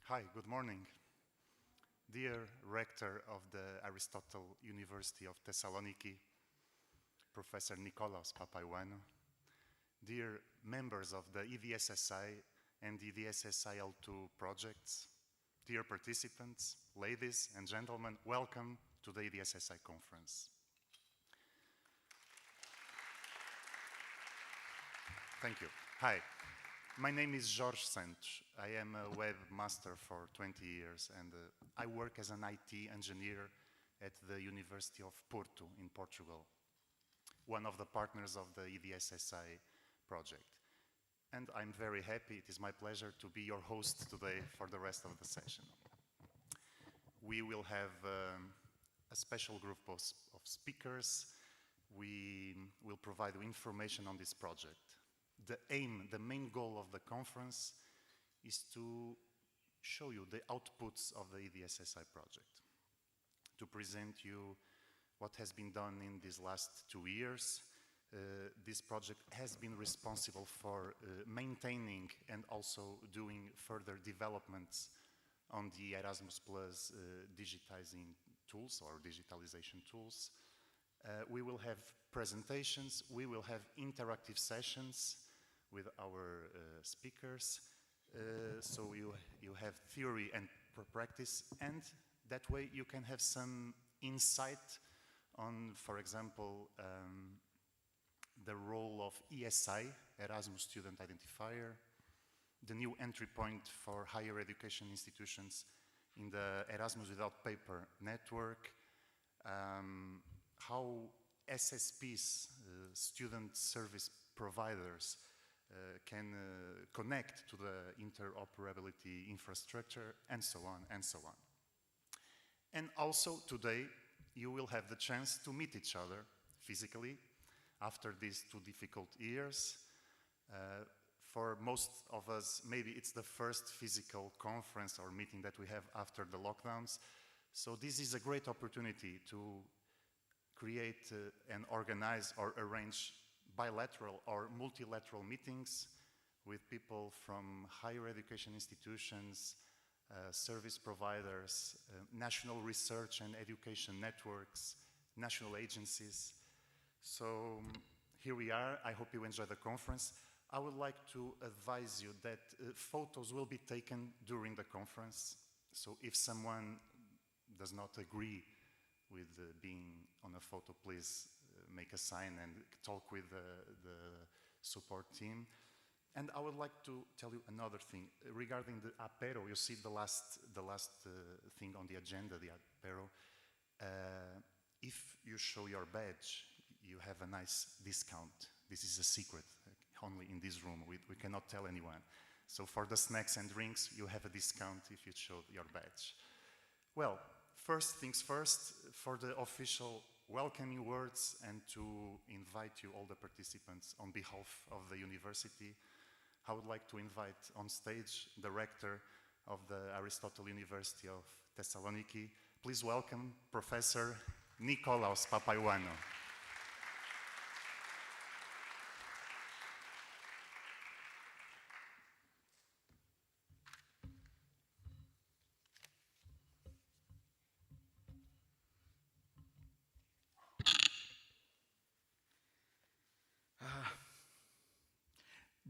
Hi, good morning. Dear Rector of the Aristotle University of Thessaloniki, Professor Nikolaos Papaiouannou, dear members of the EDSSI and EDSSI L2 projects, dear participants, ladies and gentlemen, welcome to the EDSSI conference. Thank you. Hi. My name is Jorge Santos. I am a webmaster for 20 years and I work as an IT engineer at the University of Porto in Portugal, one of the partners of the EDSSI project. And I'm very happy, it is my pleasure to be your host today for the rest of the session. We will have a special group of speakers. We will provide information on this project. The aim, the main goal of the conference is to show you the outputs of the EDSSI project, to present you what has been done in these last 2 years. This project has been responsible for maintaining and also doing further developments on the Erasmus Plus digitizing tools or digitalization tools. We will have presentations, we will have interactive sessions with our speakers, so you have theory and practice, and that way you can have some insight on, for example, the role of ESI, Erasmus Student Identifier, the new entry point for higher education institutions in the Erasmus Without Paper network, how SSPs, student service providers, can connect to the interoperability infrastructure, and so on and so on. And also today you will have the chance to meet each other physically after these 2 difficult years. For most of us, maybe it's the first physical conference or meeting that we have after the lockdowns. So this is a great opportunity to create and organize or arrange bilateral or multilateral meetings with people from higher education institutions, service providers, national research and education networks, national agencies. So here we are. I hope you enjoy the conference. I would like to advise you that photos will be taken during the conference. So if someone does not agree with being on a photo, please make a sign and talk with the support team. And I would like to tell you another thing regarding the apero. You see the last thing on the agenda, the apero. If you show your badge, you have a nice discount. This is a secret, only in this room. We cannot tell anyone. So for the snacks and drinks, you have a discount if you show your badge. Well, first things first, for the official welcoming words and to invite you, all the participants, on behalf of the university, I would like to invite on stage the rector of the Aristotle University of Thessaloniki. Please welcome Professor Nikolaos Papaiouannou.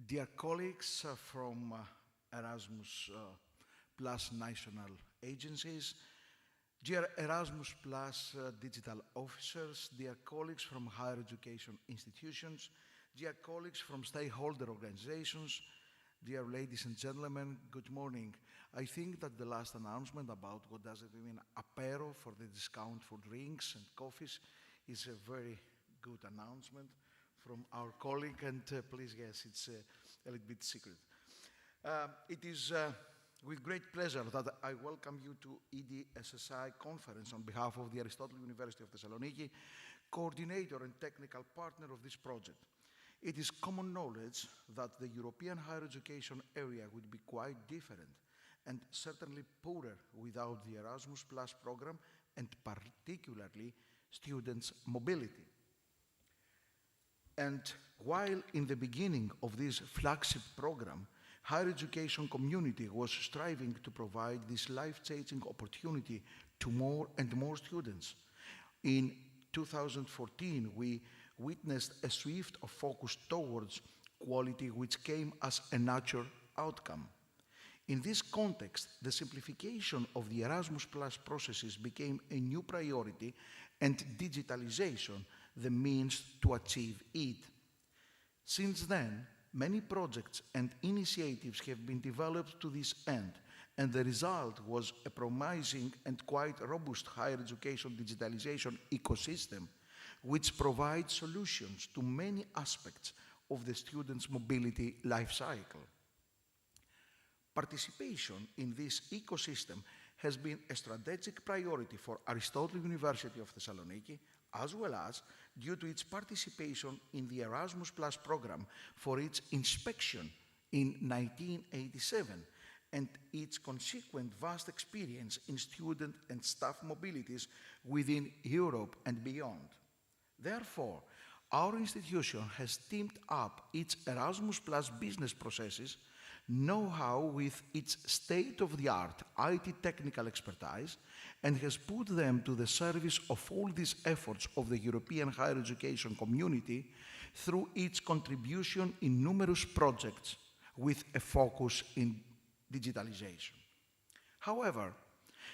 Dear colleagues from Erasmus Plus national agencies, dear Erasmus Plus digital officers, dear colleagues from higher education institutions, dear colleagues from stakeholder organizations, dear ladies and gentlemen, good morning. I think that the last announcement about what does it mean apero for the discount for drinks and coffees is a very good announcement from our colleague, and please, yes, it's a little bit secret. It is with great pleasure that I welcome you to EDSSI conference on behalf of the Aristotle University of Thessaloniki, coordinator and technical partner of this project. It is common knowledge that the European higher education area would be quite different and certainly poorer without the Erasmus Plus program and particularly students' mobility. And while in the beginning of this flagship program, higher education community was striving to provide this life-changing opportunity to more and more students. In 2014, we witnessed a swift focus towards quality, which came as a natural outcome. In this context, the simplification of the Erasmus Plus processes became a new priority, and digitalization the means to achieve it. Since then, many projects and initiatives have been developed to this end, and the result was a promising and quite robust higher education digitalization ecosystem, which provides solutions to many aspects of the student's mobility life cycle. Participation in this ecosystem has been a strategic priority for Aristotle University of Thessaloniki, as well as due to its participation in the Erasmus Plus program for its inspection in 1987 and its consequent vast experience in student and staff mobilities within Europe and beyond. Therefore, our institution has teamed up its Erasmus Plus business processes, know-how with its state-of-the-art IT technical expertise, and has put them to the service of all these efforts of the European higher education community through its contribution in numerous projects with a focus in digitalization. However,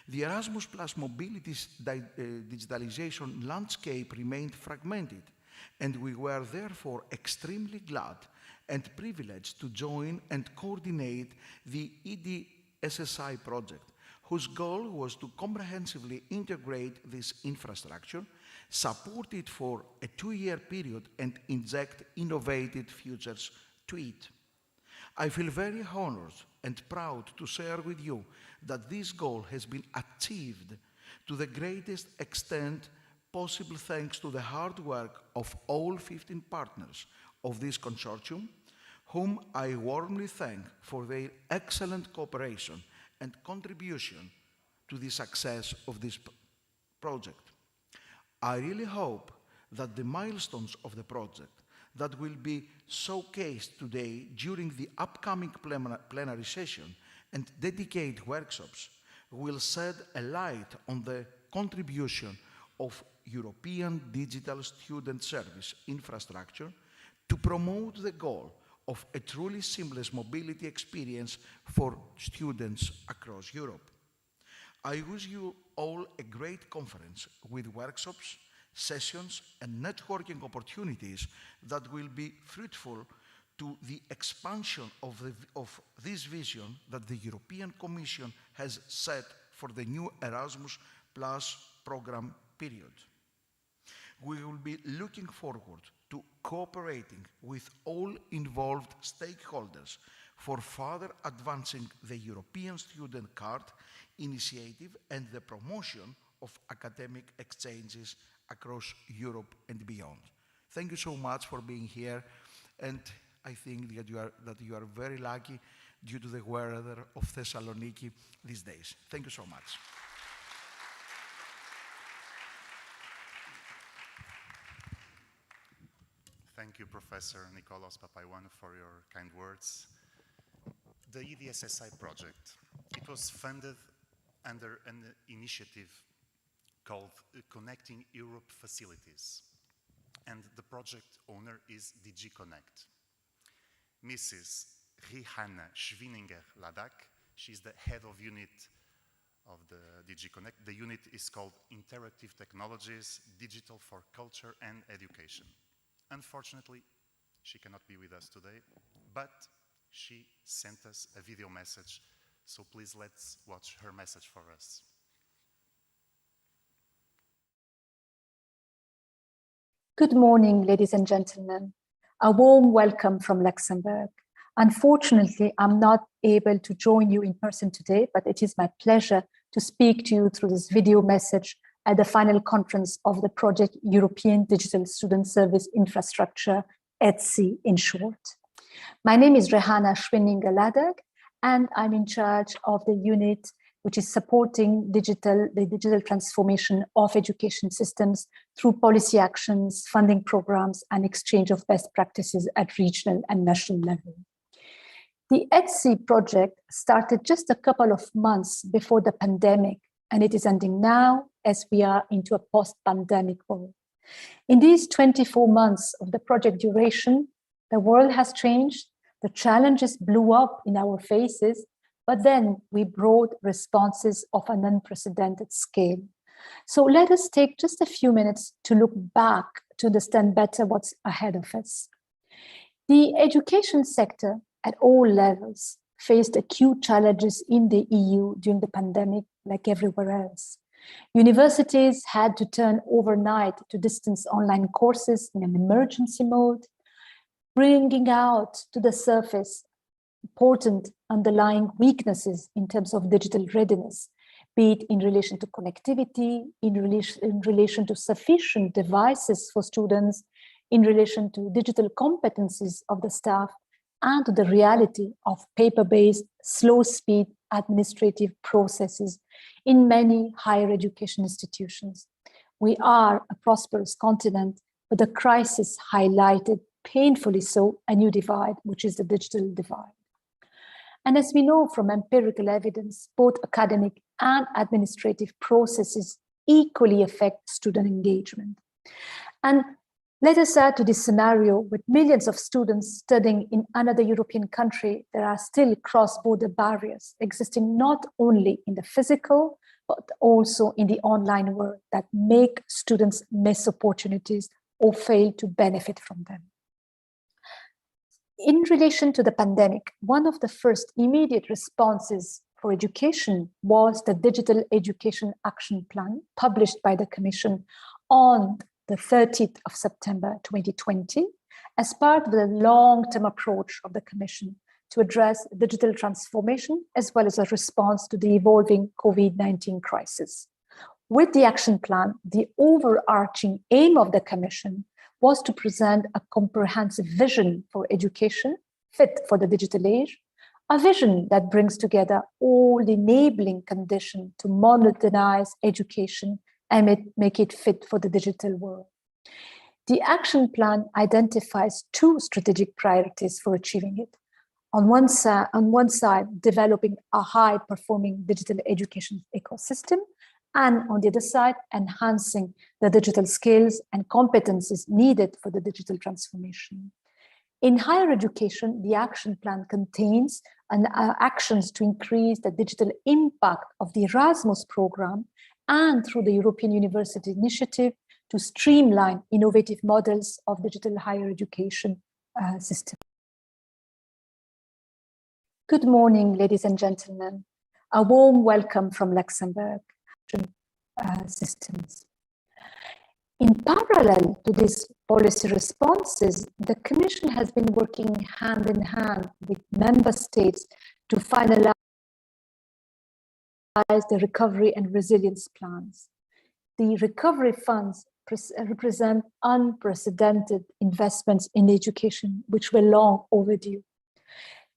the Erasmus Plus mobility digitalization landscape remained fragmented, and we were therefore extremely glad and privileged to join and coordinate the EDSSI project, whose goal was to comprehensively integrate this infrastructure, support it for a 2-year period, and inject innovative features to it. I feel very honored and proud to share with you that this goal has been achieved to the greatest extent possible thanks to the hard work of all 15 partners of this consortium, whom I warmly thank for their excellent cooperation and contribution to the success of this project. I really hope that the milestones of the project that will be showcased today during the upcoming plenary session and dedicated workshops will shed a light on the contribution of European digital student service infrastructure to promote the goal of a truly seamless mobility experience for students across Europe. I wish you all a great conference with workshops, sessions, and networking opportunities that will be fruitful to the expansion of this vision that the European Commission has set for the new Erasmus Plus program period. We will be looking forward to cooperating with all involved stakeholders for further advancing the European Student Card initiative and the promotion of academic exchanges across Europe and beyond. Thank you so much for being here, and I think that you are very lucky due to the weather of Thessaloniki these days. Thank you so much. Thank you, Professor Nikolaos Papaiouannou, for your kind words. The EDSSI project, it was funded under an initiative called Connecting Europe Facilities, and the project owner is DG Connect. Mrs. Rihanna Schwininger-Ladak, she's the head of unit of the DG Connect. The unit is called Interactive Technologies, Digital for Culture and Education. Unfortunately, she cannot be with us today, but she sent us a video message, so please let's watch her message for us. Good morning, ladies and gentlemen. A warm welcome from Luxembourg. Unfortunately, I'm not able to join you in person today, but it is my pleasure to speak to you through this video message at the final conference of the project European Digital Student Service Infrastructure, EDSSI in short. My name is Rihanna Schwininger-Ladak, and I'm in charge of the unit which is supporting the digital transformation of education systems through policy actions, funding programs, and exchange of best practices at regional and national level. The EDSSI project started just a couple of months before the pandemic, and it is ending now as we are into a post-pandemic world. In these 24 months of the project duration, the world has changed, the challenges blew up in our faces, but then we brought responses of an unprecedented scale. So let us take just a few minutes to look back to understand better what's ahead of us. The education sector at all levels faced acute challenges in the EU during the pandemic, like everywhere else. Universities had to turn overnight to distance online courses in an emergency mode, bringing out to the surface important underlying weaknesses in terms of digital readiness, be it in relation to connectivity, in relation to sufficient devices for students, in relation to digital competencies of the staff, and to the reality of paper-based, slow-speed administrative processes in many higher education institutions. We are a prosperous continent, but the crisis highlighted, painfully so, a new divide, which is the digital divide. And as we know from empirical evidence, both academic and administrative processes equally affect student engagement. And let us add to this scenario, with millions of students studying in another European country, there are still cross-border barriers existing not only in the physical, but also in the online world that make students miss opportunities or fail to benefit from them. In relation to the pandemic, one of the first immediate responses for education was the Digital Education Action Plan published by the Commission on the 30th of September 2020 as part of the long-term approach of the Commission to address digital transformation as well as a response to the evolving COVID-19 crisis. With the action plan, the overarching aim of the Commission was to present a comprehensive vision for education fit for the digital age, a vision that brings together all the enabling conditions to modernize education and make it fit for the digital world. The action plan identifies two strategic priorities for achieving it. On one side, developing a high-performing digital education ecosystem, and on the other side, enhancing the digital skills and competencies needed for the digital transformation. In higher education, the action plan contains actions to increase the digital impact of the Erasmus program and through the European University Initiative to streamline innovative models of digital higher education system. Good morning, ladies and gentlemen. A warm welcome from Luxembourg. Systems. In parallel to these policy responses, the Commission has been working hand in hand with member states to finalize the recovery and resilience plans. The recovery funds represent unprecedented investments in education, which were long overdue.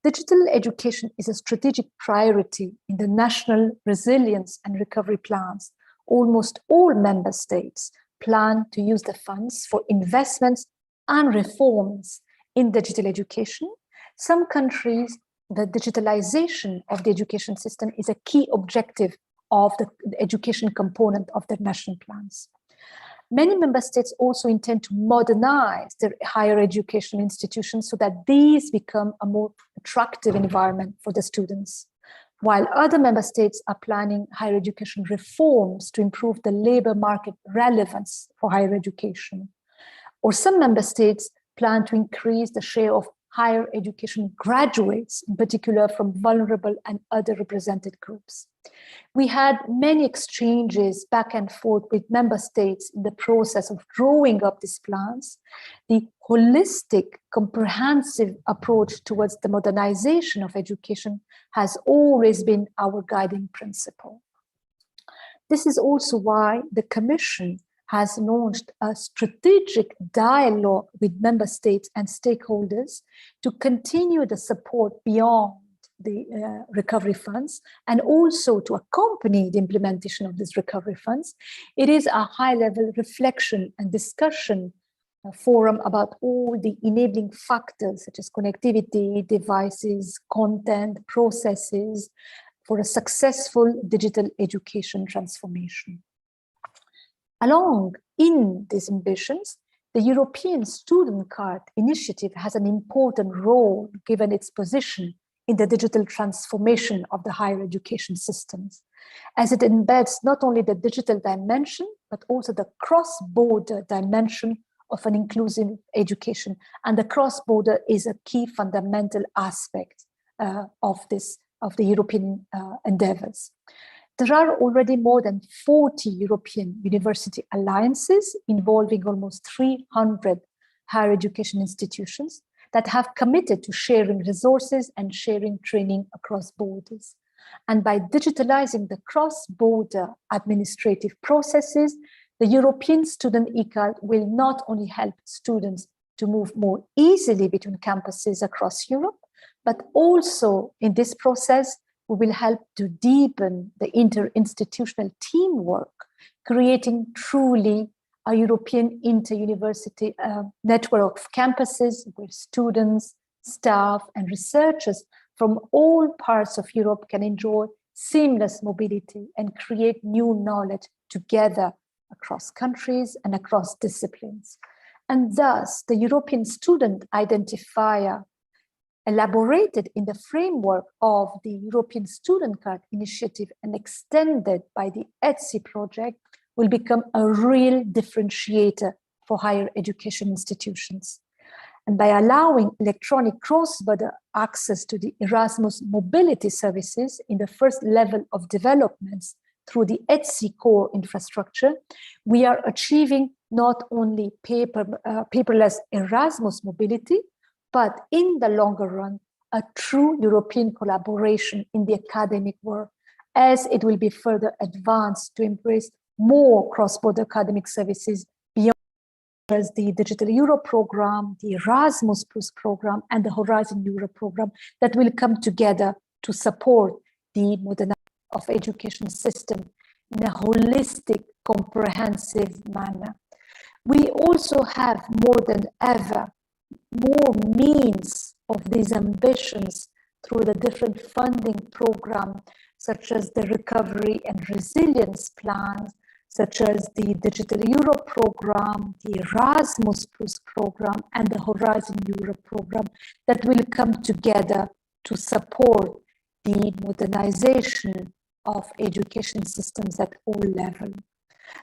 Digital education is a strategic priority in the national resilience and recovery plans. Almost all member states plan to use the funds for investments and reforms in digital education. Some countries, the digitalization of the education system is a key objective of the education component of their national plans. Many member states also intend to modernize their higher education institutions so that these become a more attractive environment for the students, while other member states are planning higher education reforms to improve the labor market relevance for higher education. Or some member states plan to increase the share of higher education graduates, in particular from vulnerable and underrepresented groups. We had many exchanges back and forth with member states in the process of drawing up these plans. The holistic, comprehensive approach towards the modernization of education has always been our guiding principle. This is also why the Commission has launched a strategic dialogue with member states and stakeholders to continue the support beyond the recovery funds and also to accompany the implementation of these recovery funds. It is a high-level reflection and discussion forum about all the enabling factors such as connectivity, devices, content, processes for a successful digital education transformation. Along in these ambitions, the European Student Card Initiative has an important role given its position in the digital transformation of the higher education systems, as it embeds not only the digital dimension, but also the cross-border dimension of an inclusive education. And the cross-border is a key fundamental aspect of the European endeavors. There are already more than 40 European university alliances involving almost 300 higher education institutions that have committed to sharing resources and sharing training across borders. And by digitalizing the cross-border administrative processes, the European Student e-card will not only help students to move more easily between campuses across Europe, but also in this process, we will help to deepen the interinstitutional teamwork, creating truly a European inter-university network of campuses where students, staff, and researchers from all parts of Europe can enjoy seamless mobility and create new knowledge together across countries and across disciplines. And thus, the European Student Identifier, elaborated in the framework of the European Student Card Initiative and extended by the EDSSI project, will become a real differentiator for higher education institutions. And by allowing electronic cross-border access to the Erasmus mobility services in the first level of developments through the EDSSI core infrastructure, we are achieving not only paperless Erasmus mobility, but in the longer run, a true European collaboration in the academic world, as it will be further advanced to embrace more cross-border academic services beyond the Digital Europe program, the Erasmus Plus program, and the Horizon Europe program that will come together to support the modernization of education system in a holistic, comprehensive manner. We also have more than ever more means of these ambitions through the different funding programs, such as the Recovery and Resilience Plans, such as the Digital Europe program, the Erasmus Plus program, and the Horizon Europe program that will come together to support the modernization of education systems at all levels.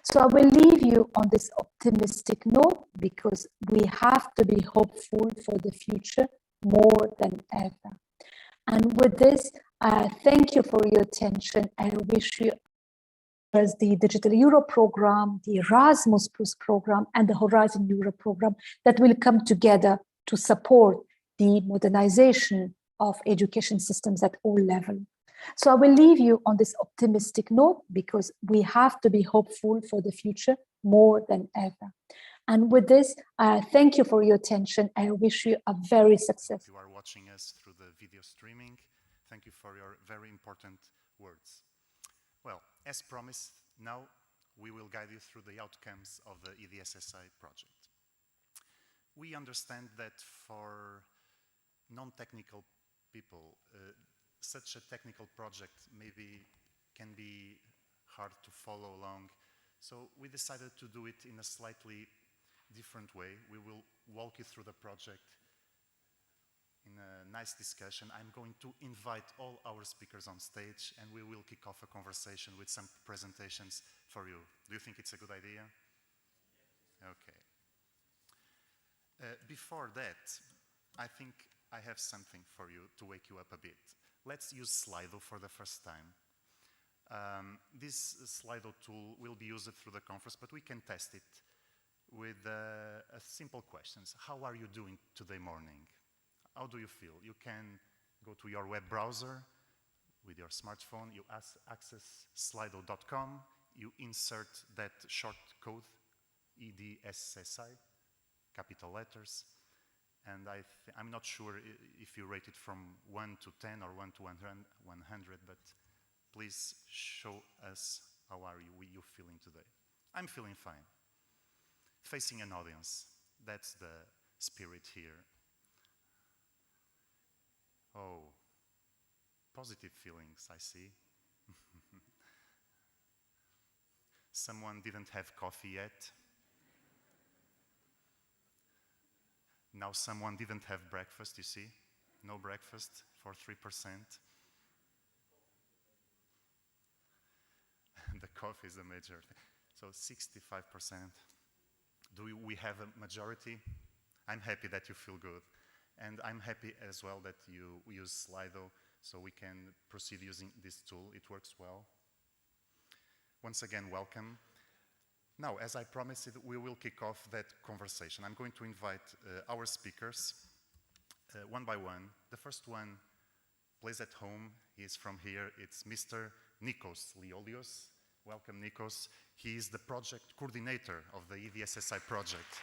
So I will leave you on this optimistic note because we have to be hopeful for the future more than ever. And with this, thank you for your attention. I wish you as the Digital Europe program, the Erasmus Plus program, and the Horizon Europe program that will come together to support the modernization of education systems at all levels. So I will leave you on this optimistic note because we have to be hopeful for the future more than ever. And with this, thank you for your attention. I wish you a very successful. You are watching us through the video streaming. Thank you for your very important words. Well, as promised, now we will guide you through the outcomes of the EDSSI project. We understand that for non-technical people, such a technical project maybe can be hard to follow along. So we decided to do it in a slightly different way. We will walk you through the project in a nice discussion. I'm going to invite all our speakers on stage and we will kick off a conversation with some presentations for you. Do you think it's a good idea? Okay. Before that, I think I have something for you to wake you up a bit. Let's use Slido for the first time. This Slido tool will be used through the conference, but we can test it with simple questions. How are you doing today morning? How do you feel? You can go to your web browser with your smartphone, you access slido.com, you insert that short code, EDSSI, capital letters, and I'm not sure if you rate it from 1 to 10 or 1 to 100, but please show us how are you feeling today. I'm feeling fine. Facing an audience, that's the spirit here. Oh, positive feelings, I see. Someone didn't have coffee yet. Now someone didn't have breakfast, you see? No breakfast for 3%. The coffee is the major thing. So 65%. Do we have a majority? I'm happy that you feel good. And I'm happy as well that you use Slido so we can proceed using this tool. It works well. Once again, welcome. Now, as I promised, we will kick off that conversation. I'm going to invite our speakers one by one. The first one plays at home. He's from here. It's Mr. Nikos Liolios. Welcome, Nikos. He is the project coordinator of the EDSSI project.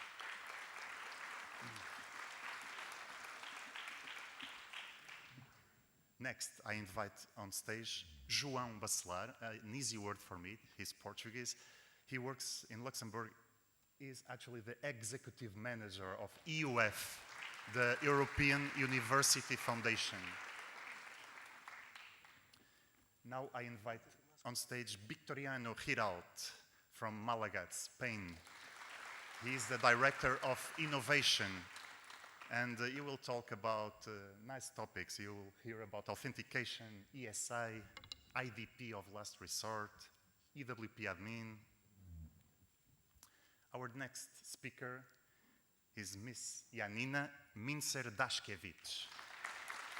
Next, I invite on stage João Bacelar, an easy word for me. He's Portuguese. He works in Luxembourg. He's actually the executive manager of EUF, the European University Foundation. Now I invite on stage Victoriano Giralt from Malaga, Spain. He is the director of innovation, and he will talk about nice topics. You will hear about authentication, ESI, IDP of last resort, EWP admin. Our next speaker is Miss Janina Mincer-Daszkiewicz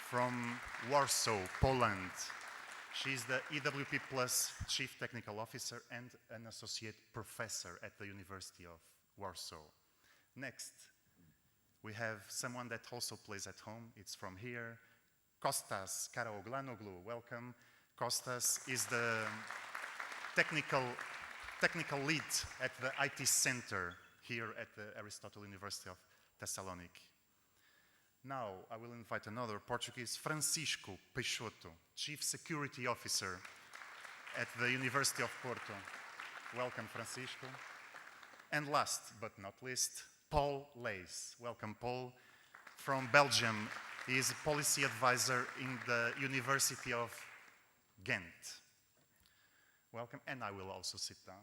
from Warsaw, Poland. She's the EWP Plus Chief Technical Officer and an Associate Professor at the University of Warsaw. Next, we have someone that also plays at home. It's from here, Kostas Karaoglanoglu. Welcome. Kostas is the technical lead at the IT Center here at the Aristotle University of Thessaloniki. Now, I will invite another Portuguese, Francisco Peixoto, Chief Security Officer at the University of Porto. Welcome, Francisco. And last but not least, Paul Leys. Welcome, Paul, from Belgium. He is a policy advisor in the University of Ghent. Welcome, and I will also sit down.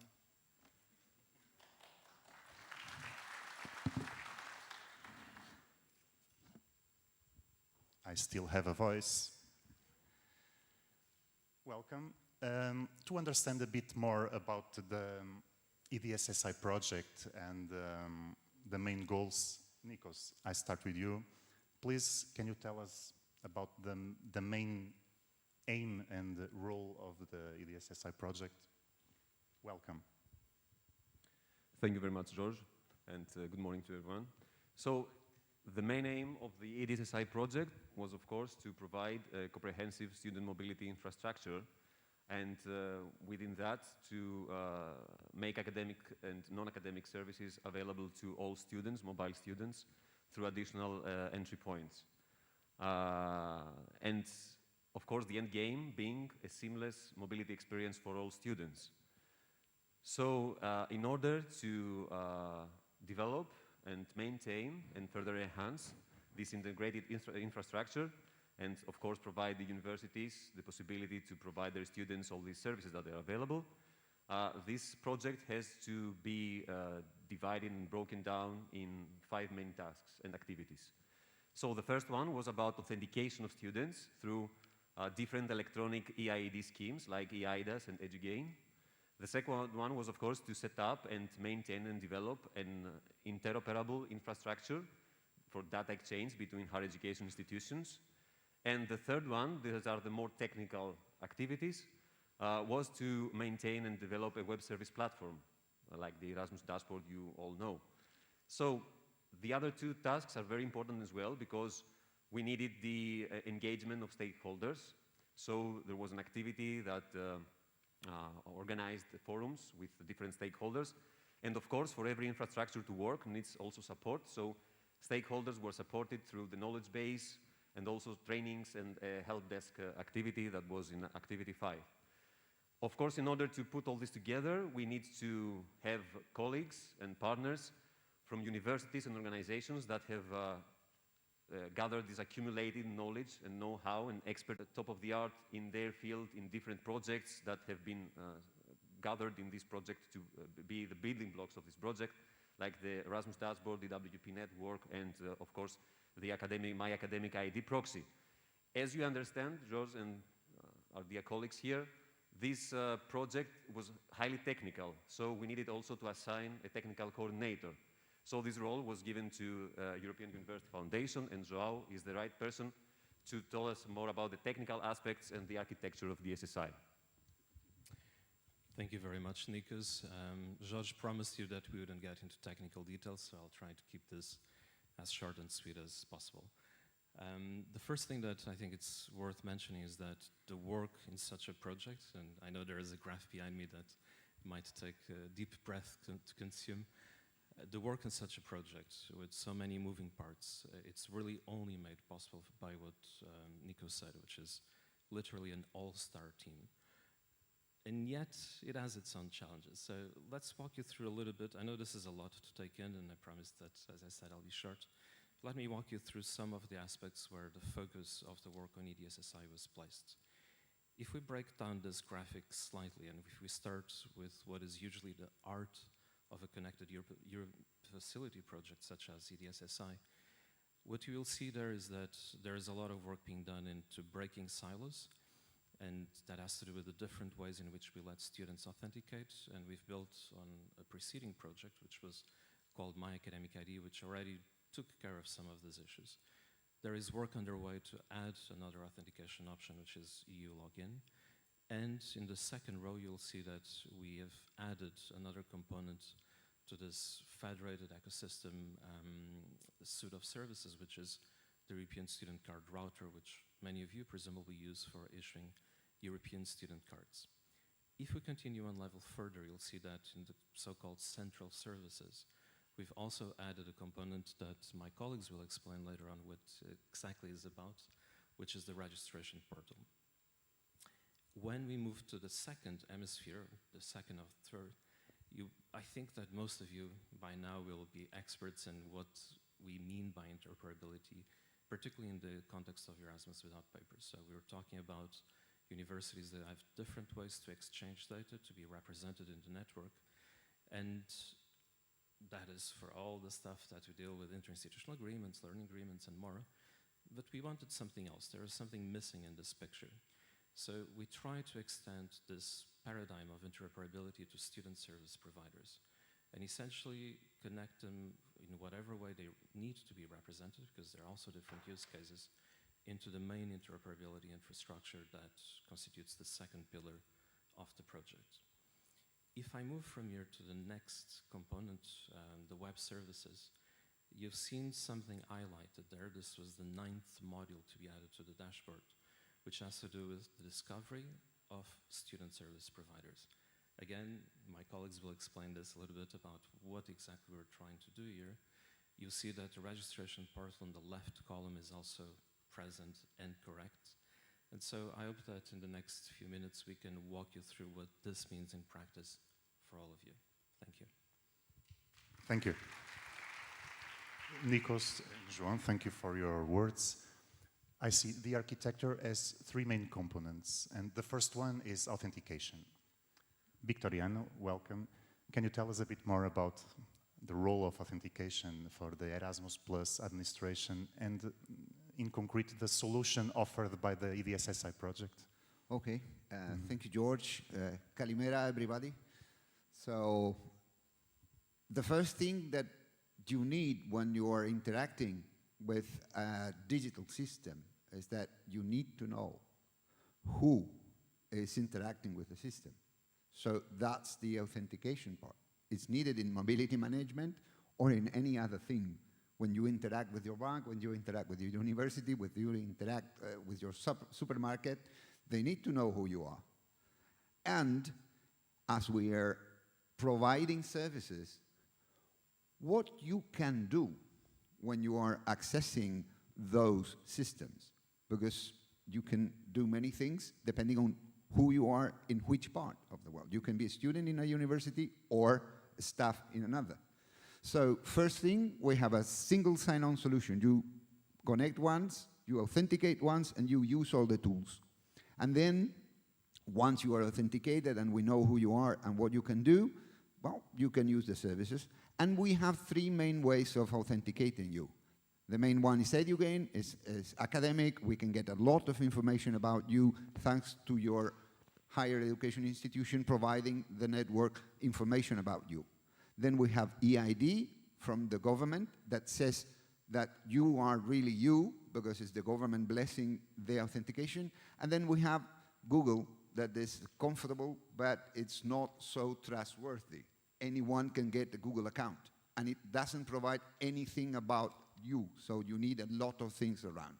I still have a voice. Welcome. To understand a bit more about the EDSSI project and the main goals, Nikos, I start with you. Please, can you tell us about the main aim and the role of the EDSSI project? Welcome. Thank you very much, George, and good morning to everyone. So, the main aim of the EDSSI project was, of course, to provide a comprehensive student mobility infrastructure, and within that, to make academic and non-academic services available to all students, mobile students, through additional entry points. And, of course, the end game being a seamless mobility experience for all students. So, in order to develop and maintain and further enhance this integrated infrastructure, and of course provide the universities the possibility to provide their students all these services that are available, this project has to be divided and broken down in 5 main tasks and activities. So the first one was about authentication of students through different electronic EID schemes like EIDAS and EduGain. The second one was, of course, to set up and maintain and develop an interoperable infrastructure for data exchange between higher education institutions. And the third one, these are the more technical activities, was to maintain and develop a web service platform, like the Erasmus dashboard you all know. So the other 2 tasks are very important as well, because we needed the engagement of stakeholders. So there was an activity that organized forums with different stakeholders. And of course, for every infrastructure to work, needs also support. So stakeholders were supported through the knowledge base and also trainings and help desk activity that was in activity 5. Of course, in order to put all this together, we need to have colleagues and partners from universities and organizations that have gathered this accumulated knowledge and know-how and expert at top of the art in their field in different projects that have been gathered in this project to be the building blocks of this project, like the Erasmus Dashboard, the WP Network, and of course, the My Academic ID proxy. As you understand, George and our dear colleagues here, this project was highly technical, so we needed also to assign a technical coordinator. So this role was given to European University Foundation, and João is the right person to tell us more about the technical aspects and the architecture of the EDSSI. Thank you very much, Nikos. George promised you that we wouldn't get into technical details, so I'll try to keep this as short and sweet as possible. The first thing that I think it's worth mentioning is that the work in such a project, and I know there is a graph behind me that might take a deep breath to consume, the work in such a project with so many moving parts, it's really only made possible by what Nico said, which is literally an all-star team. And yet, it has its own challenges. So let's walk you through a little bit. I know this is a lot to take in, and I promise that, as I said, I'll be short. Let me walk you through some of the aspects where the focus of the work on EDSSI was placed. If we break down this graphic slightly, and if we start with what is usually the art of a connected Europe facility project such as EDSSI, what you will see there is that there is a lot of work being done into breaking silos, and that has to do with the different ways in which we let students authenticate, and we've built on a preceding project which was called My Academic ID, which already took care of some of these issues. There is work underway to add another authentication option, which is EU login. And in the second row, you'll see that we have added another component to this federated ecosystem suite of services, which is the European Student Card Router, which many of you presumably use for issuing European student cards. If we continue on level further, you'll see that in the so-called central services, we've also added a component that my colleagues will explain later on what exactly is about, which is the registration portal. When we move to the second hemisphere, the second or third, I think that most of you by now will be experts in what we mean by interoperability, particularly in the context of Erasmus Without Papers. So we were talking about universities that have different ways to exchange data, to be represented in the network, and that is for all the stuff that we deal with, interinstitutional agreements, learning agreements, and more. But we wanted something else. There is something missing in this picture. So we try to extend this paradigm of interoperability to student service providers and essentially connect them in whatever way they need to be represented, because there are also different use cases, into the main interoperability infrastructure that constitutes the second pillar of the project. If I move from here to the next component, the web services, you've seen something highlighted there. This was the 9th module to be added to the dashboard, which has to do with the discovery of student service providers. Again, my colleagues will explain this a little bit about what exactly we're trying to do here. You'll see that the registration portal in the left column is also present and correct. And so I hope that in the next few minutes we can walk you through what this means in practice for all of you. Thank you. Thank you. Nikos, João, thank you for your words. I see the architecture as 3 main components, and the first one is authentication. Victoriano, welcome. Can you tell us a bit more about the role of authentication for the Erasmus Plus administration and, in concrete, the solution offered by the EDSSI project? Okay, thank you, George. Kalimera, everybody. So, the first thing that you need when you are interacting with a digital system is that you need to know who is interacting with the system. So that's the authentication part. It's needed in mobility management or in any other thing. When you interact with your bank, when you interact with your university, when you interact with your supermarket, they need to know who you are. And as we are providing services, what you can do when you are accessing those systems, because you can do many things depending on who you are in which part of the world. You can be a student in a university or staff in another. So first thing, we have a single sign-on solution. You connect once, you authenticate once, and you use all the tools. And then, once you are authenticated and we know who you are and what you can do, well, you can use the services. And we have three main ways of authenticating you. The main one is EduGain, is academic. We can get a lot of information about you thanks to your higher education institution providing the network information about you. Then we have EID from the government that says that you are really you because it's the government blessing the authentication. And then we have Google that is comfortable, but it's not so trustworthy. Anyone can get a Google account, and it doesn't provide anything about you, so you need a lot of things around.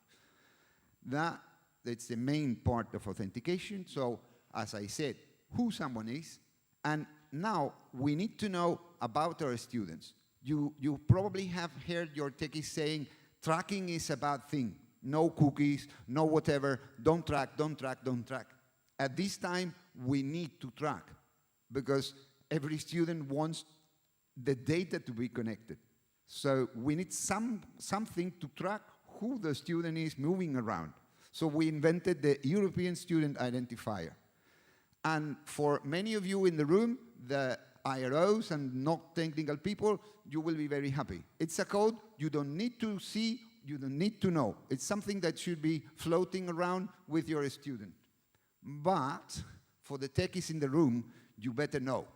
That's the main part of authentication. So, as I said, who someone is, and now we need to know about our students. You probably have heard your techies saying, tracking is a bad thing. No cookies, no whatever, don't track, don't track, don't track. At this time, we need to track, because every student wants the data to be connected. So we need something to track who the student is moving around. So we invented the European Student Identifier. And for many of you in the room, the IROs and not technical people, you will be very happy. It's a code you don't need to see, you don't need to know. It's something that should be floating around with your student. But for the techies in the room, you better know.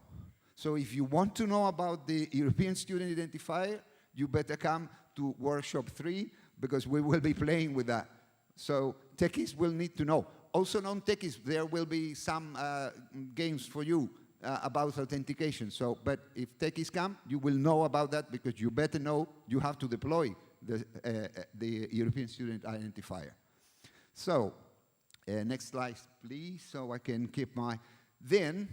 So if you want to know about the European Student Identifier, you better come to workshop 3, because we will be playing with that. So techies will need to know. Also non-techies, there will be some games for you about authentication. So, but if techies come, you will know about that, because you better know you have to deploy the European Student Identifier. So, next slide, please, so I can keep my... Then,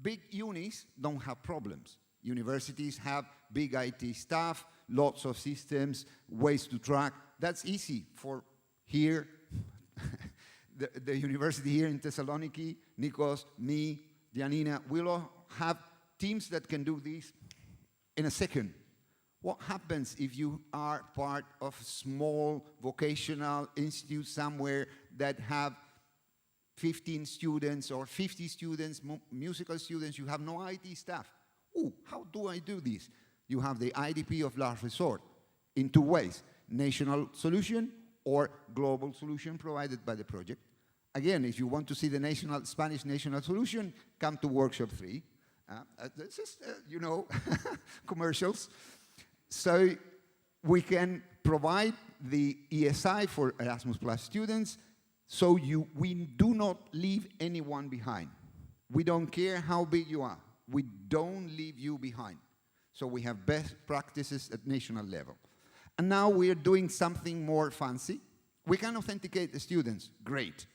big unis don't have problems. Universities have big IT staff, lots of systems, ways to track. That's easy for here, the university here in Thessaloniki, Nikos, me, Janina, we'll all have teams that can do this in a second. What happens if you are part of a small vocational institute somewhere that have 15 students or 50 students, musical students, you have no IT staff? Ooh, how do I do this? You have the IDP of last resort in two ways, national solution or global solution provided by the project. Again, if you want to see the Spanish national solution, come to workshop 3. This is, you know, commercials. So we can provide the ESI for Erasmus Plus students, so we do not leave anyone behind. We don't care how big you are. We don't leave you behind. So we have best practices at national level. And now we are doing something more fancy. We can authenticate the students. Great.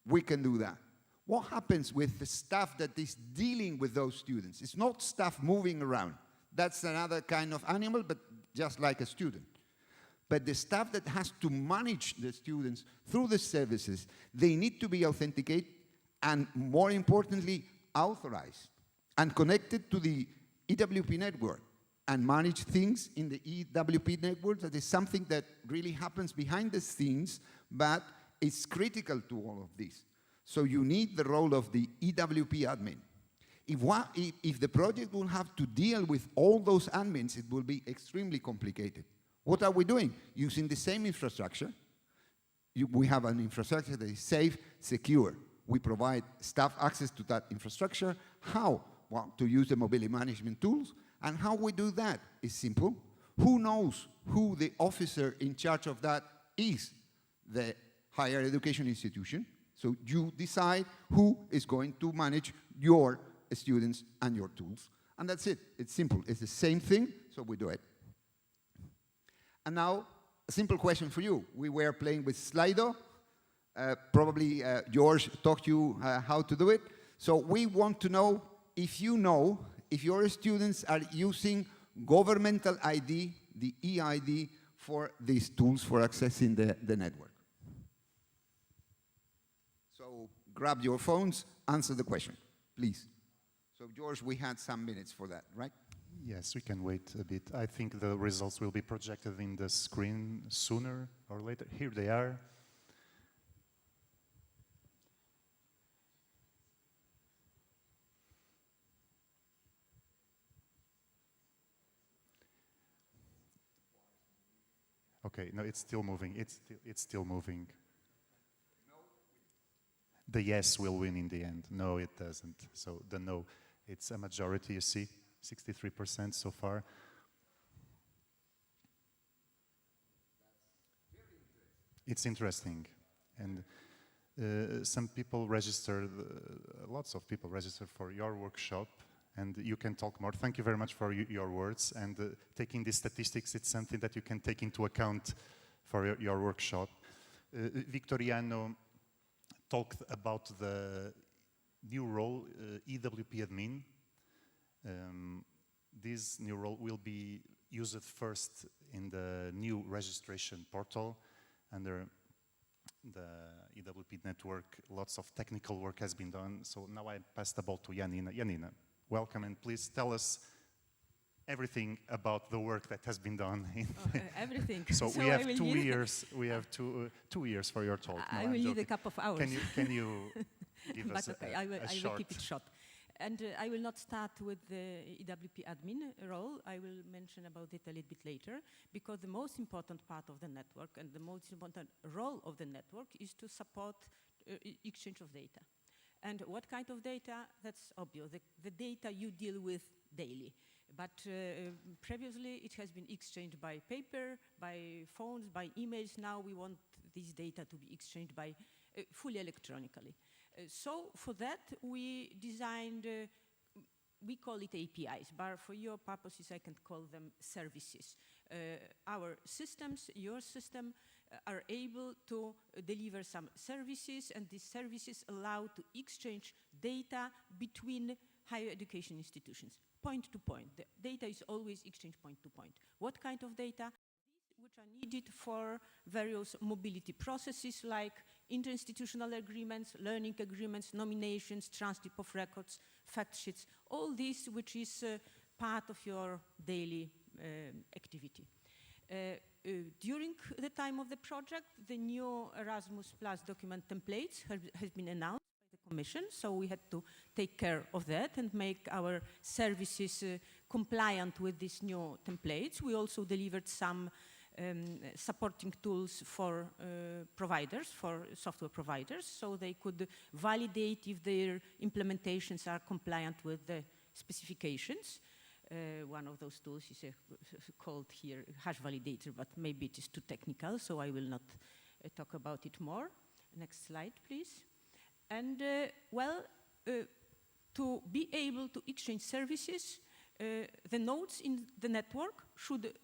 We can do that. What happens with the staff that is dealing with those students? It's not staff moving around. That's another kind of animal, but just like a student. But the staff that has to manage the students through the services, they need to be authenticated and, more importantly, authorized and connected to the EWP network and manage things in the EWP network. That is something that really happens behind the scenes, but it's critical to all of this. So you need the role of the EWP admin. If the project will have to deal with all those admins, it will be extremely complicated. What are we doing? Using the same infrastructure. We have an infrastructure that is safe, secure. We provide staff access to that infrastructure. How? Well, to use the mobility management tools. And how we do that is simple. Who knows who the officer in charge of that is? The higher education institution. So you decide who is going to manage your students and your tools. And that's it. It's simple. It's the same thing, so we do it. And now, a simple question for you. We were playing with Slido. Probably George taught you how to do it. So we want to know if your students are using governmental ID, the EID, for these tools for accessing the network. So grab your phones, answer the question, please. So George, we had some minutes for that, right? Yes, we can wait a bit. I think the results will be projected in the screen sooner or later. Here they are. Okay, no, it's still moving. It's still moving. The yes will win in the end. No, it doesn't. So the no, it's a majority, you see, 63% so far. It's interesting. And some people registered, lots of people registered for your workshop, and you can talk more. Thank you very much for your words, and taking these statistics, it's something that you can take into account for your workshop. Victoriano talked about the new role, EWP admin. This new role will be used first in the new registration portal under the EWP network. Lots of technical work has been done. So now I pass the ball to Janina. Janina, welcome, and please tell us everything about the work that has been done. Everything. So we have 2 years. We have 2 years for your talk. No, I will need a couple of hours. Can you give us okay, I will keep it short. And I will not start with the EWP admin role. I will mention about it a little bit later, because the most important part of the network and the most important role of the network is to support exchange of data. And what kind of data? That's obvious. The data you deal with daily. But previously it has been exchanged by paper, by phones, by emails. Now we want this data to be exchanged by fully electronically. So for that we designed, we call it APIs, but for your purposes I can call them services. Our systems, your system, are able to deliver some services, and these services allow to exchange data between higher education institutions, point to point. The data is always exchanged point to point. What kind of data? Which are needed for various mobility processes like interinstitutional agreements, learning agreements, nominations, transcript of records, fact sheets, all this which is part of your daily activity. During the time of the project, the new Erasmus Plus document templates has been announced by the Commission, so we had to take care of that and make our services compliant with these new templates. We also delivered some supporting tools for providers, for software providers, so they could validate if their implementations are compliant with the specifications. One of those tools is called here hash validator, but maybe it is too technical, so I will not talk about it more. Next slide, please. And to be able to exchange services, the nodes in the network should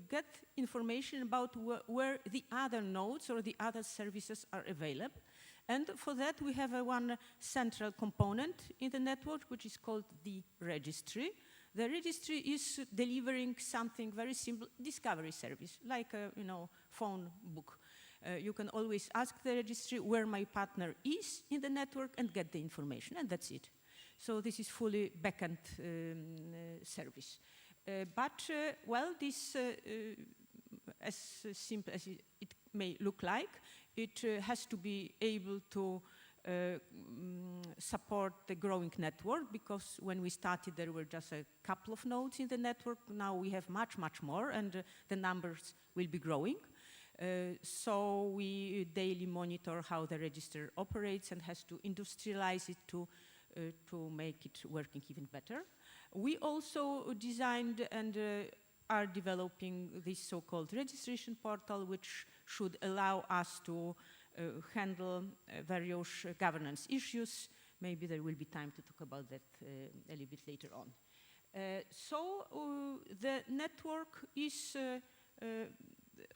get information about where the other nodes or the other services are available. And for that, we have one central component in the network, which is called the registry. The registry is delivering something very simple, discovery service, like a phone book. You can always ask the registry where my partner is in the network and get the information, and that's it. So this is fully backend service. This, as simple as it may look like, it has to be able to support the growing network, because when we started there were just a couple of nodes in the network. Now we have much, much more, and the numbers will be growing. So we daily monitor how the register operates and has to industrialize it to make it working even better. We also designed and are developing this so-called registration portal, which should allow us to handle various governance issues. Maybe there will be time to talk about that a little bit later on. The network is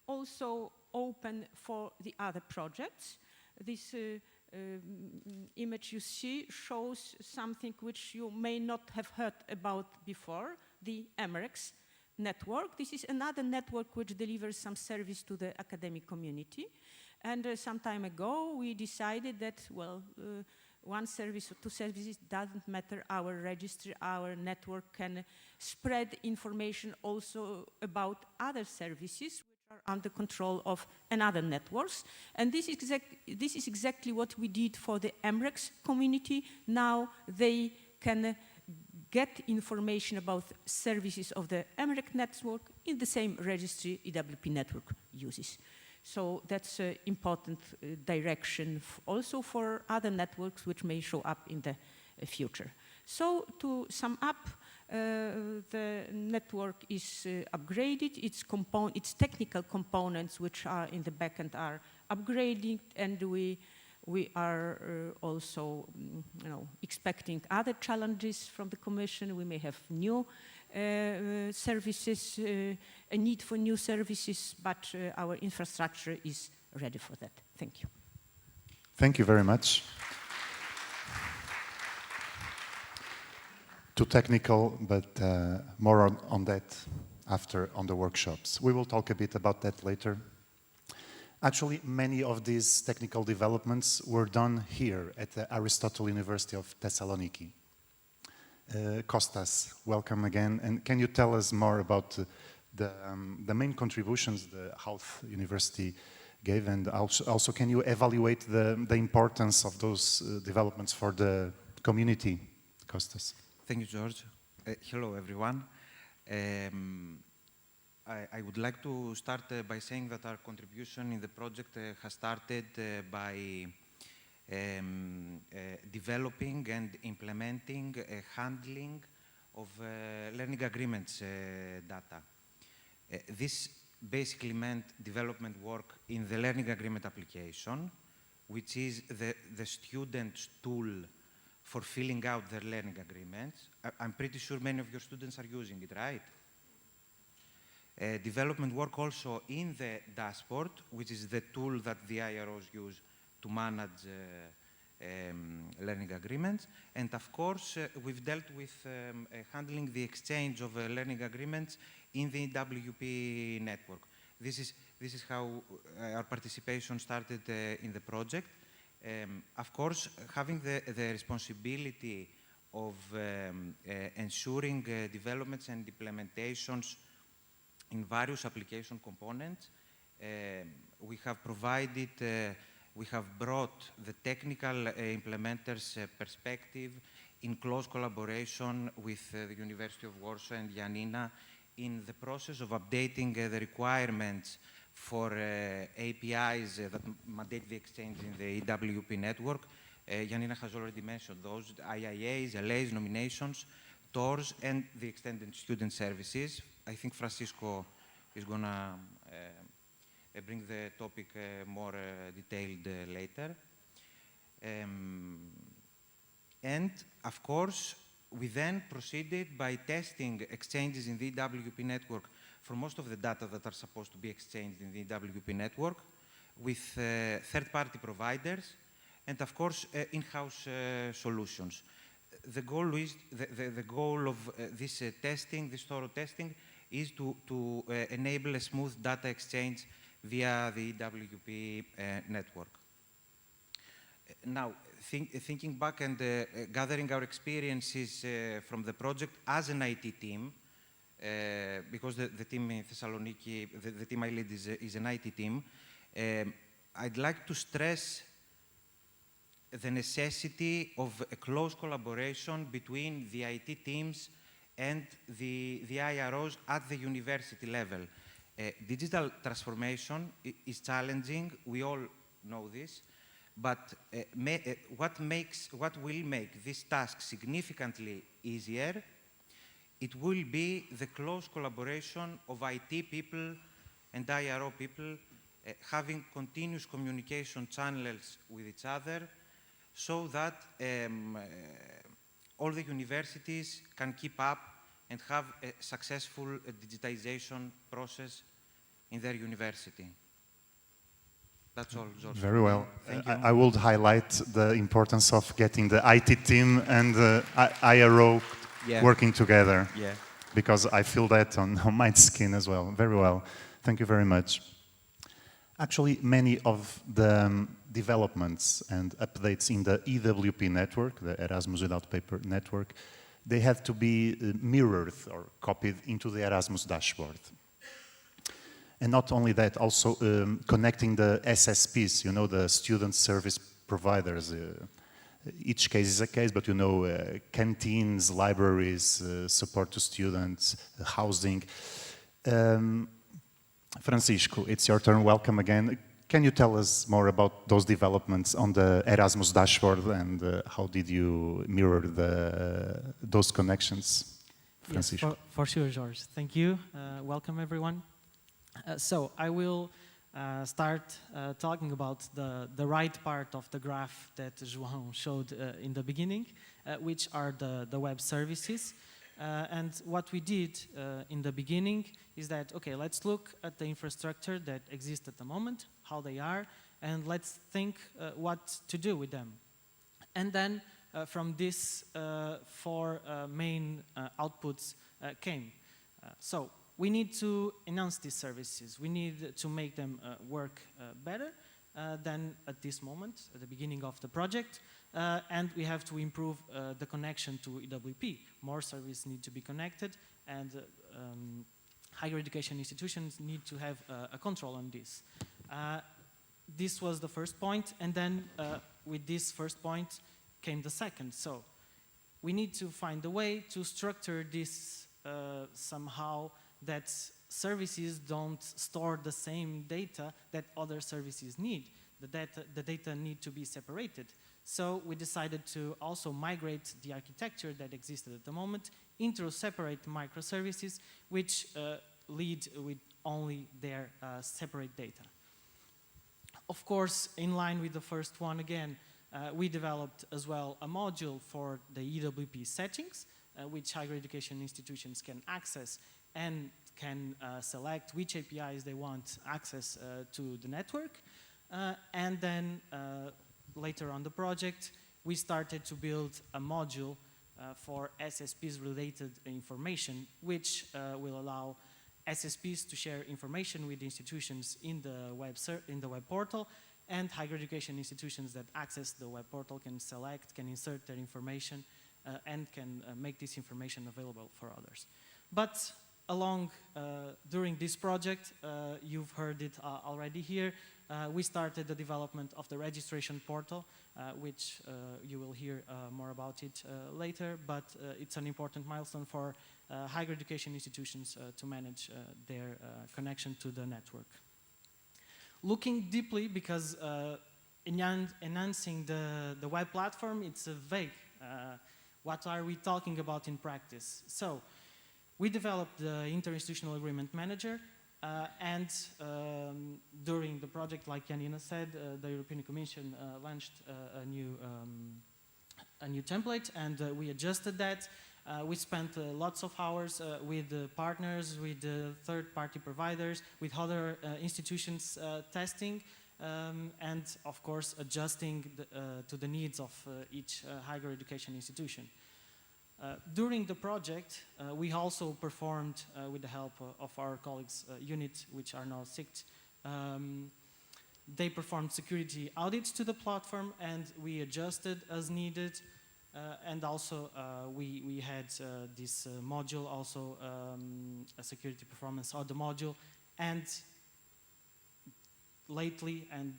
also open for the other projects. This image you see shows something which you may not have heard about before, the MREX network. This is another network which delivers some service to the academic community. And some time ago, we decided that, one service or two services, doesn't matter. Our registry, our network can spread information also about other services which are under control of another networks. And this is exactly what we did for the MREX community. Now they can get information about services of the MREC network in the same registry EWP network uses. So that's an important direction also for other networks which may show up in the future. So to sum up, the network is upgraded, its technical components which are in the backend are upgraded, and we are also expecting other challenges from the Commission. We may have new services, a need for new services, but our infrastructure is ready for that. Thank you. Thank you very much. Too technical, but more on that after on the workshops. We will talk a bit about that later. Actually, many of these technical developments were done here at the Aristotle University of Thessaloniki. Kostas, welcome again. And can you tell us more about the main contributions the Health University gave, and also can you evaluate the importance of those developments for the community, Kostas? Thank you, George. Hello, everyone. I would like to start by saying that our contribution in the project has started by developing and implementing handling of learning agreements data. This basically meant development work in the learning agreement application, which is the student's tool for filling out their learning agreements. I'm pretty sure many of your students are using it, right? Development work also in the dashboard, which is the tool that the IROs use to manage learning agreements. And of course, we've dealt with handling the exchange of learning agreements in the WP network. This is how our participation started in the project. Of course, having the responsibility of ensuring developments and implementations in various application components, we have brought the technical implementers' perspective in close collaboration with the University of Warsaw and Janina in the process of updating the requirements for APIs that mandate the exchange in the EWP network. Janina has already mentioned those, IIAs, LAs, nominations, TORs, and the extended student services. I think Francisco is going to bring the topic more detailed later. And, of course, we then proceeded by testing exchanges in the EWP network for most of the data that are supposed to be exchanged in the EWP network with third-party providers and, of course, in-house solutions. The goal of this testing, this thorough testing, is to enable a smooth data exchange via the EWP network. Now, thinking back and gathering our experiences from the project as an IT team, because the team in Thessaloniki, the team I lead is an IT team, I'd like to stress the necessity of a close collaboration between the IT teams and the IROs at the university level. Digital transformation is challenging, we all know this, but what will make this task significantly easier, it will be the close collaboration of IT people and IRO people having continuous communication channels with each other so that all the universities can keep up and have a successful digitization process in their university. That's all, George. Very well. Thank you. I would highlight the importance of getting the IT team and the IRO working together. Yeah. Because I feel that on my skin as well. Very well. Thank you very much. Actually, many of the developments and updates in the EWP network, the Erasmus Without Paper network, they have to be mirrored or copied into the Erasmus dashboard. And not only that, also connecting the SSPs, you know, the student service providers. Each case is a case, but you know, canteens, libraries, support to students, housing. Francisco, it's your turn. Welcome again. Can you tell us more about those developments on the Erasmus dashboard and how did you mirror those connections? Francisco. Yes, for sure, George. Thank you. Welcome, everyone. So I will start talking about the right part of the graph that João showed in the beginning, which are the web services. And what we did in the beginning is that, okay, let's look at the infrastructure that exists at the moment, how they are, and let's think what to do with them. And then from this, four main outputs came. So we need to enhance these services. We need to make them work better than at this moment, at the beginning of the project. And we have to improve the connection to EWP. More services need to be connected, and higher education institutions need to have a control on this. This was the first point, and then with this first point came the second. So we need to find a way to structure this somehow that services don't store the same data that other services need. The data need to be separated. So we decided to also migrate the architecture that existed at the moment into separate microservices, which lead with only their separate data. Of course, in line with the first one again, we developed as well a module for the EWP settings, which higher education institutions can access and can select which APIs they want access to the network. And then later on the project, we started to build a module for SSPs related information, which will allow SSPs to share information with institutions in the web portal, and higher education institutions that access the web portal can select, can insert their information, and can make this information available for others. But during this project, you've heard it already here, we started the development of the registration portal, which you will hear more about it later, but it's an important milestone for higher education institutions to manage their connection to the network. Looking deeply, because enhancing the web platform, it's vague. What are we talking about in practice? So we developed the Interinstitutional Agreement Manager, and during the project, like Janina said, the European Commission launched a new template, and we adjusted that. We spent lots of hours with partners, with third-party providers, with other institutions testing, and of course adjusting to the needs of each higher education institution. During the project, we also performed, with the help of our colleagues, UNIT, which are now SICT, they performed security audits to the platform, and we adjusted as needed. And also, we had this module, also a security performance of the module. And lately, and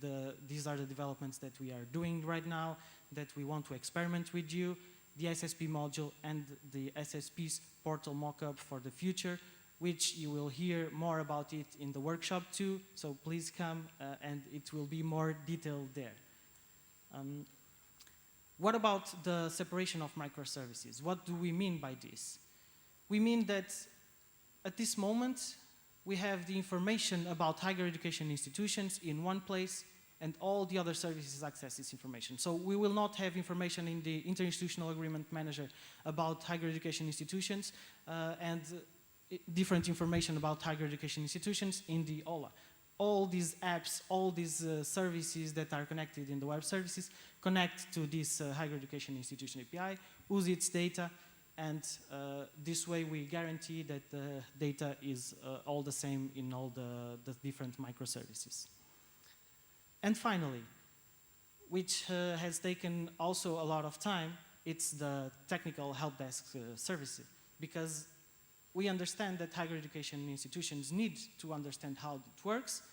these are the developments that we are doing right now, that we want to experiment with you, the SSP module and the SSP's portal mockup for the future, which you will hear more about it in the workshop too. So please come, and it will be more detailed there. What about the separation of microservices? What do we mean by this? We mean that at this moment, we have the information about higher education institutions in one place, and all the other services access this information. So we will not have information in the Interinstitutional Agreement Manager about higher education institutions and different information about higher education institutions in the OLA. All these apps, all these services that are connected in the web services connect to this higher education institution API, use its data, and this way we guarantee that the data is all the same in all the different microservices. And finally, which has taken also a lot of time, it's the technical help desk services, because we understand that higher education institutions need to understand how it works,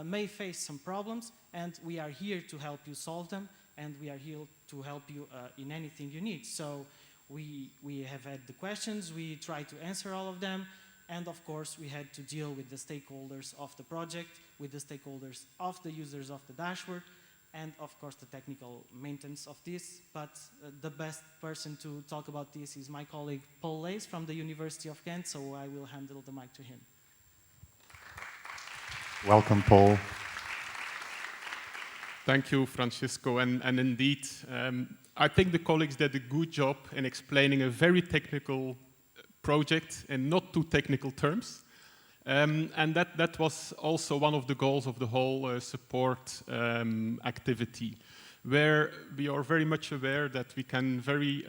may face some problems, and we are here to help you solve them, and we are here to help you in anything you need. So we have had the questions, we try to answer all of them, and of course we had to deal with the stakeholders of the project, with the stakeholders of the users of the dashboard, and of course the technical maintenance of this. But the best person to talk about this is my colleague Paul Lace from the University of Ghent, so I will handle the mic to him. Welcome, Paul. Thank you, Francisco. And indeed, I think the colleagues did a good job in explaining a very technical project in not too technical terms. And that was also one of the goals of the whole support activity, where we are very much aware that we can very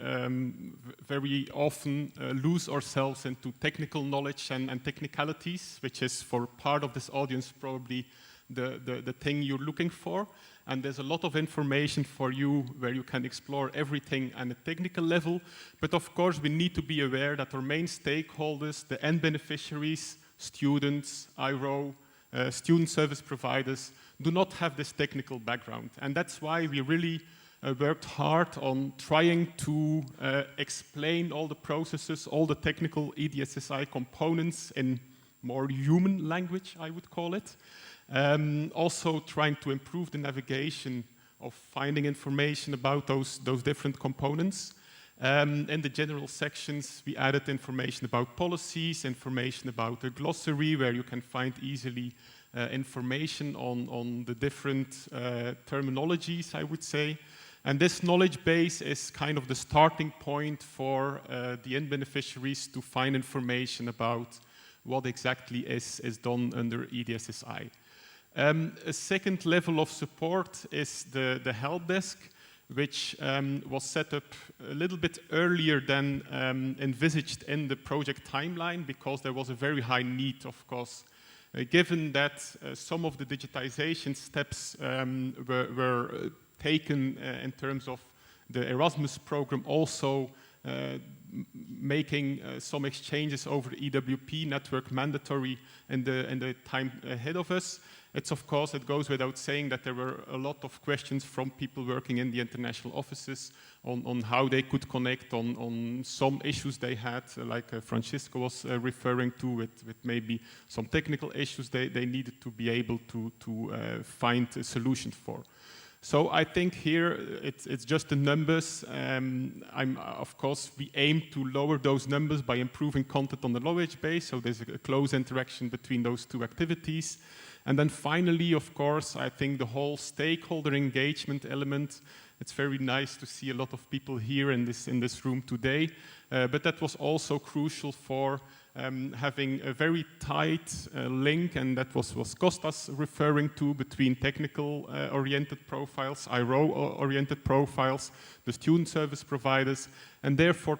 often lose ourselves into technical knowledge and technicalities, which is for part of this audience probably the thing you're looking for. And there's a lot of information for you where you can explore everything at a technical level. But of course, we need to be aware that our main stakeholders, the end beneficiaries, students, IRO, student service providers, do not have this technical background. And that's why we really worked hard on trying to explain all the processes, all the technical EDSSI components in more human language, I would call it. Also trying to improve the navigation of finding information about those different components. In the general sections, we added information about policies, information about a glossary where you can find easily information on the different terminologies, I would say. And this knowledge base is kind of the starting point for the end beneficiaries to find information about what exactly is done under EDSSI. A second level of support is the help desk, which was set up a little bit earlier than envisaged in the project timeline, because there was a very high need, of course. Given that some of the digitization steps were taken in terms of the Erasmus program, also making some exchanges over the EWP network mandatory in the time ahead of us. Of course, it goes without saying that there were a lot of questions from people working in the international offices on how they could connect on some issues they had, like Francisco was referring to, with maybe some technical issues they needed to be able to find a solution for. So I think here it's just the numbers. Of course, we aim to lower those numbers by improving content on the knowledge base, so there's a close interaction between those two activities. And then finally, of course, I think the whole stakeholder engagement element, it's very nice to see a lot of people here in this room today, but that was also crucial for having a very tight link, and that was Kostas referring to, between technical oriented profiles, IRO oriented profiles, the student service providers, and therefore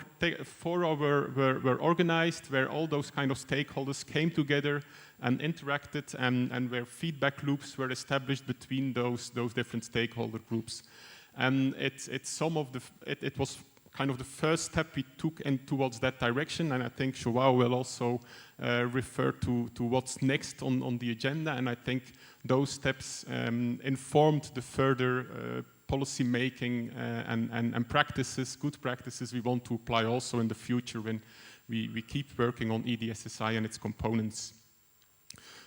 were organized, where all those kind of stakeholders came together and interacted, and where feedback loops were established between those different stakeholder groups. And it was kind of the first step we took towards that direction, and I think Joao will also refer to what's next on the agenda, and I think those steps informed the further policy making and practices, good practices we want to apply also in the future when we keep working on EDSSI and its components.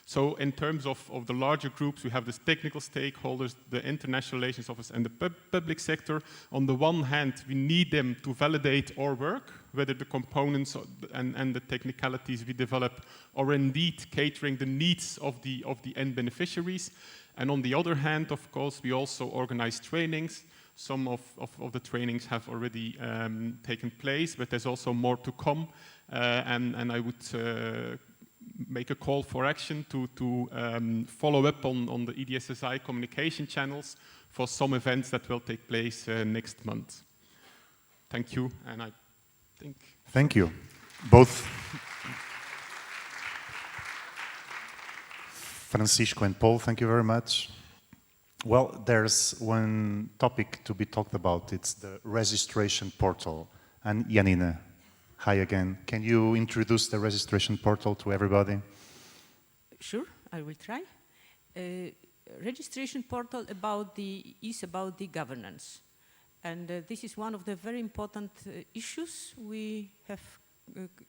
So in terms of the larger groups, we have the technical stakeholders, the international relations office, and the public sector. On the one hand, we need them to validate our work, whether the components and the technicalities we develop are indeed catering the needs of the end beneficiaries. And on the other hand, of course, we also organize trainings. Some of the trainings have already taken place, but there's also more to come. And I would make a call for action to follow up on the EDSSI communication channels for some events that will take place next month. Thank you, and I think... Thank you. Both Francisco and Paul, thank you very much. Well, there's one topic to be talked about. It's the registration portal. And Janine, hi again. Can you introduce the registration portal to everybody? Sure, I will try. Registration portal is about the governance. And this is one of the very important issues we have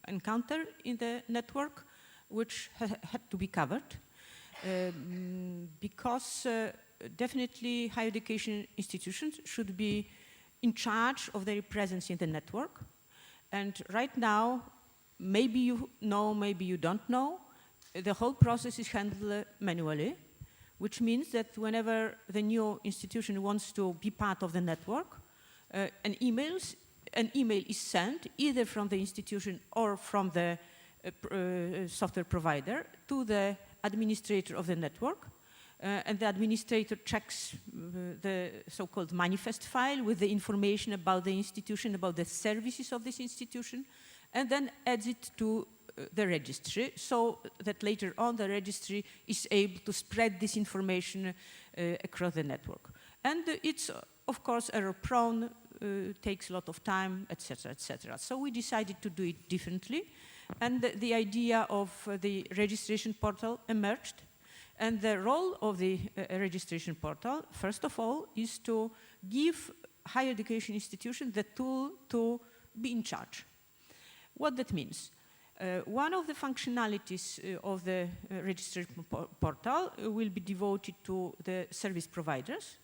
encountered in the network, which had to be covered. Because definitely higher education institutions should be in charge of their presence in the network. And right now, maybe you know, maybe you don't know, the whole process is handled manually, which means that whenever the new institution wants to be part of the network, an email is sent either from the institution or from the software provider to the administrator of the network, and the administrator checks the so-called manifest file with the information about the institution, about the services of this institution, and then adds it to the registry, so that later on the registry is able to spread this information across the network. And it's, of course, error-prone, takes a lot of time, etc., etc. So we decided to do it differently, and the idea of the registration portal emerged. And the role of the registration portal, first of all, is to give higher education institutions the tool to be in charge. What that means? One of the functionalities of the registration portal will be devoted to the service providers,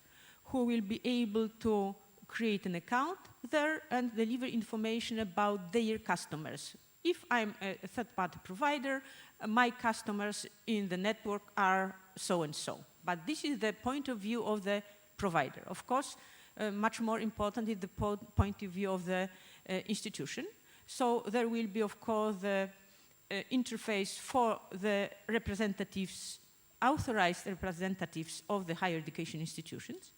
who will be able to create an account there and deliver information about their customers. If I'm a third-party provider, my customers in the network are so-and-so. But this is the point of view of the provider. Of course, much more important is the point of view of the institution. So there will be, of course, the interface for the representatives, authorized representatives of the higher education institutions.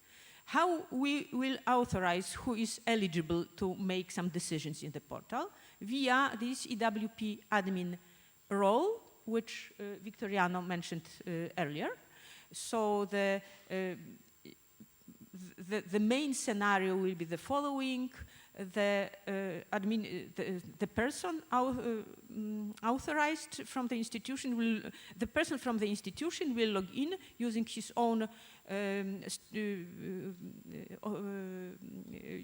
How we will authorize who is eligible to make some decisions in the portal via this EWP admin role, which Victoriano mentioned earlier. So the main scenario will be the following. The person authorized from the institution the person from the institution will log in using his own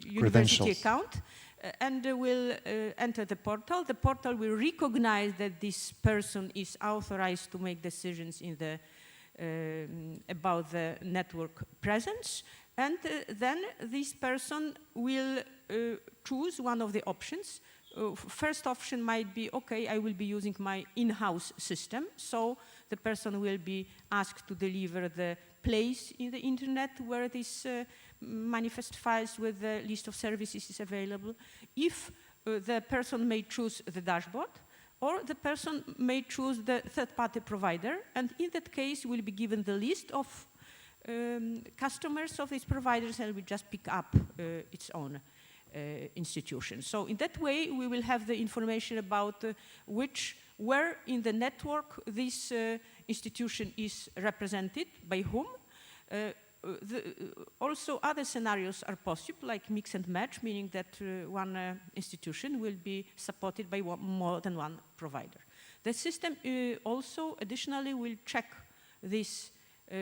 university account and will enter the portal. The portal will recognize that this person is authorized to make decisions in the about the network presence, and then this person will choose one of the options. First option might be, okay, I will be using my in-house system, so the person will be asked to deliver the place in the internet where this manifest files with the list of services is available. If the person may choose the dashboard, or the person may choose the third-party provider, and in that case will be given the list of customers of these providers and will just pick up its own institution. So in that way we will have the information about where in the network this institution is represented, by whom. Also other scenarios are possible, like mix and match, meaning that one institution will be supported by more than one provider. The system also additionally will check these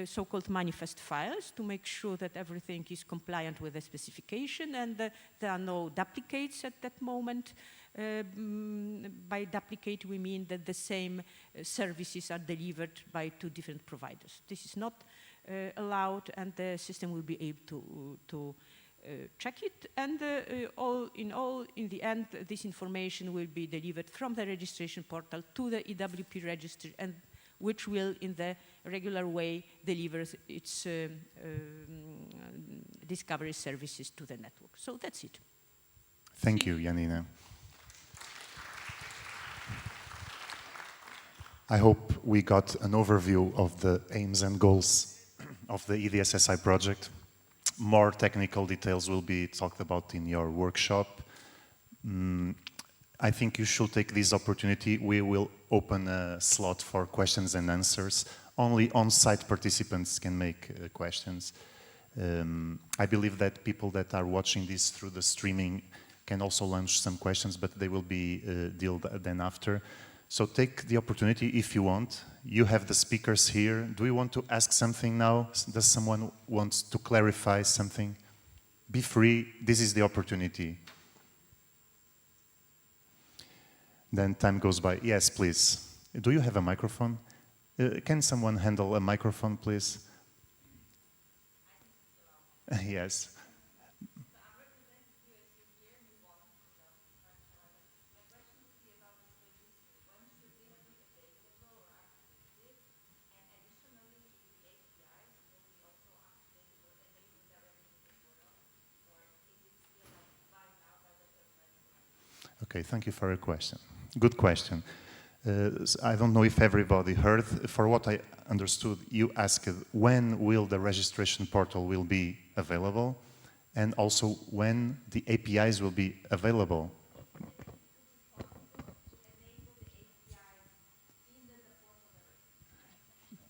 so-called manifest files to make sure that everything is compliant with the specification and there are no duplicates at that moment. By duplicate we mean that the same services are delivered by two different providers. This is not allowed, and the system will be able to check it, and in the end this information will be delivered from the registration portal to the EWP registry, and which will in the regular way deliver its discovery services to the network. So that's it. Thank you, Janina. I hope we got an overview of the aims and goals of the EDSSI project. More technical details will be talked about in your workshop. I think you should take this opportunity. We will open a slot for questions and answers. Only on-site participants can make questions. I believe that people that are watching this through the streaming can also launch some questions, but they will be dealt then after. So take the opportunity if you want. You have the speakers here. Do you want to ask something now? Does someone want to clarify something? Be free. This is the opportunity. Then time goes by. Yes, please. Do you have a microphone? Can someone handle a microphone, please? Yes. Okay, thank you for your question. Good question. I don't know if everybody heard. For what I understood, you asked when will the registration portal will be available, and also when the APIs will be available.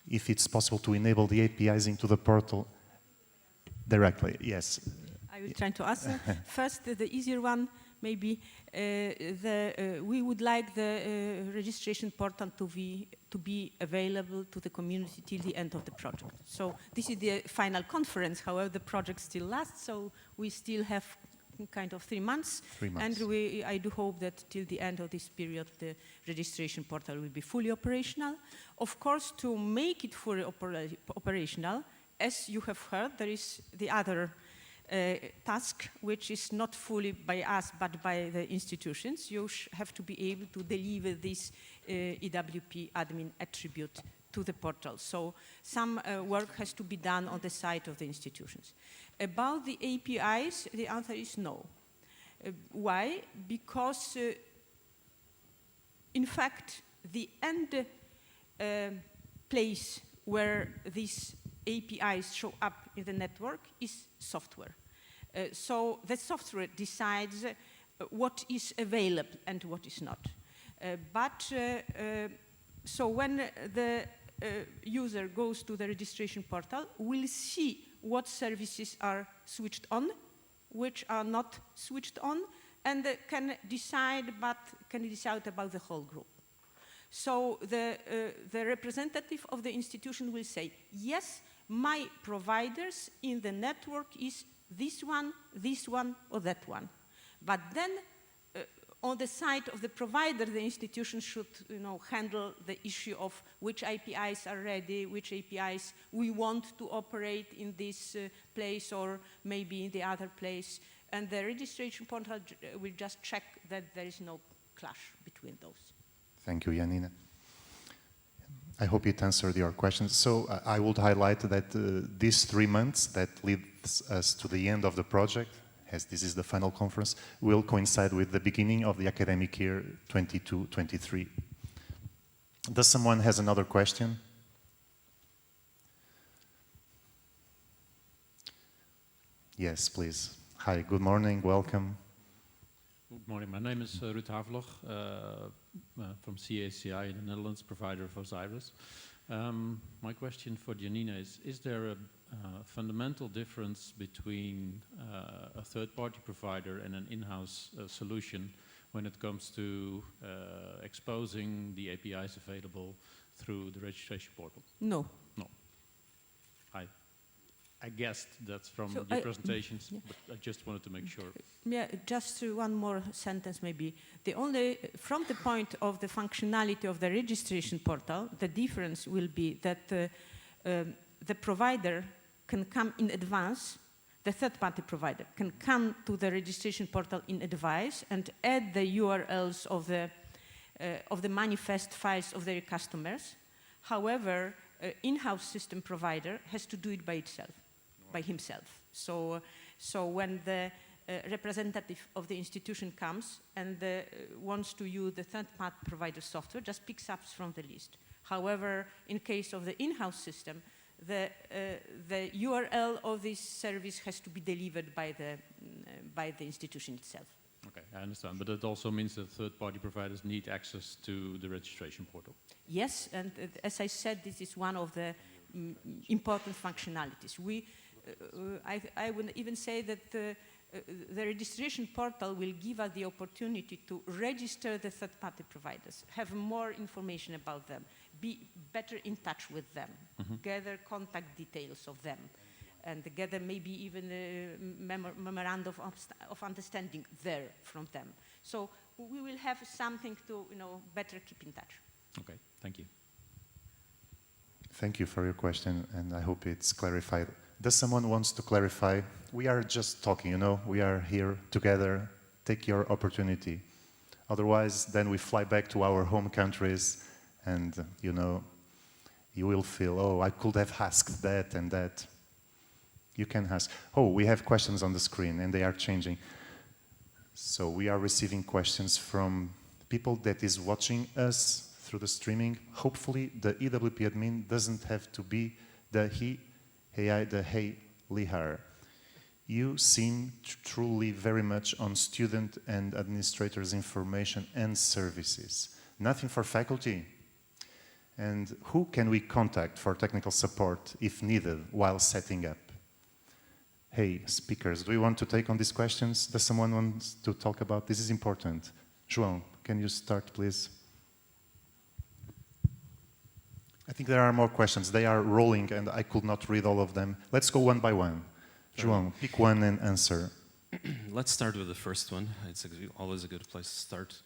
If it's possible to enable the APIs into the portal directly, yes. I will try to answer. First, the easier one, maybe. We would like the registration portal to be available to the community till the end of the project. So this is the final conference. However, the project still lasts, so we still have kind of 3 months. 3 months. And I do hope that till the end of this period, the registration portal will be fully operational. Of course, to make it fully operational, as you have heard, there is the other task, which is not fully by us, but by the institutions. You have to be able to deliver this EWP admin attribute to the portal. So some work has to be done on the side of the institutions. About the APIs, the answer is no. Why? Because, in fact, the end place where these APIs show up in the network is software. So the software decides what is available and what is not. So when the user goes to the registration portal, we'll see what services are switched on, which are not switched on, and can decide about the whole group. So the representative of the institution will say, yes, my providers in the network is this one, or that one. But then, on the side of the provider, the institution should handle the issue of which APIs are ready, which APIs we want to operate in this place or maybe in the other place. And the registration portal will just check that there is no clash between those. Thank you, Janina. I hope it answered your questions. So I would highlight that these 3 months that leads us to the end of the project, as this is the final conference, will coincide with the beginning of the academic year 22-23. Does someone has another question? Yes, please. Hi, good morning, welcome. Good morning, my name is Ruud Haveloch from CACI in the Netherlands, provider of Osiris. My question for Janina is there a fundamental difference between a third-party provider and an in-house solution when it comes to exposing the APIs available through the registration portal? No. No. I guessed that's from your presentations, yeah. but I just wanted to make sure. Yeah, just one more sentence maybe. From the point of the functionality of the registration portal, the difference will be that the provider can come in advance, the third-party provider can come to the registration portal in advance and add the URLs of the manifest files of their customers. However, in-house system provider has to do it by itself. By himself. So when the representative of the institution comes and wants to use the third-party provider software, just picks up from the list. However, in case of the in-house system, the URL of this service has to be delivered by the institution itself. Okay, I understand. But it also means that third-party providers need access to the registration portal. Yes, and as I said, this is one of the important functionalities. I would even say that the registration portal will give us the opportunity to register the third-party providers, have more information about them, be better in touch with them, gather contact details of them, and gather maybe even a memorandum of understanding there from them. So we will have something to, better keep in touch. Okay, thank you. Thank you for your question, and I hope it's clarified. Does someone wants to clarify? We are just talking, we are here together. Take your opportunity. Otherwise, then we fly back to our home countries, and you will feel, oh, I could have asked that and that. You can ask. Oh, we have questions on the screen, and they are changing. So we are receiving questions from people that is watching us through the streaming. Hopefully, the EWP admin doesn't have to be the he, hey, the hey, lihar. You seem truly very much on student and administrators' information and services. Nothing for faculty. And who can we contact for technical support if needed while setting up? Hey, speakers, do you want to take on these questions? Does someone want to talk about? This is important. João, can you start, please? I think there are more questions. They are rolling, and I could not read all of them. Let's go one by one. João, pick one and answer. Let's start with the first one. It's always a good place to start.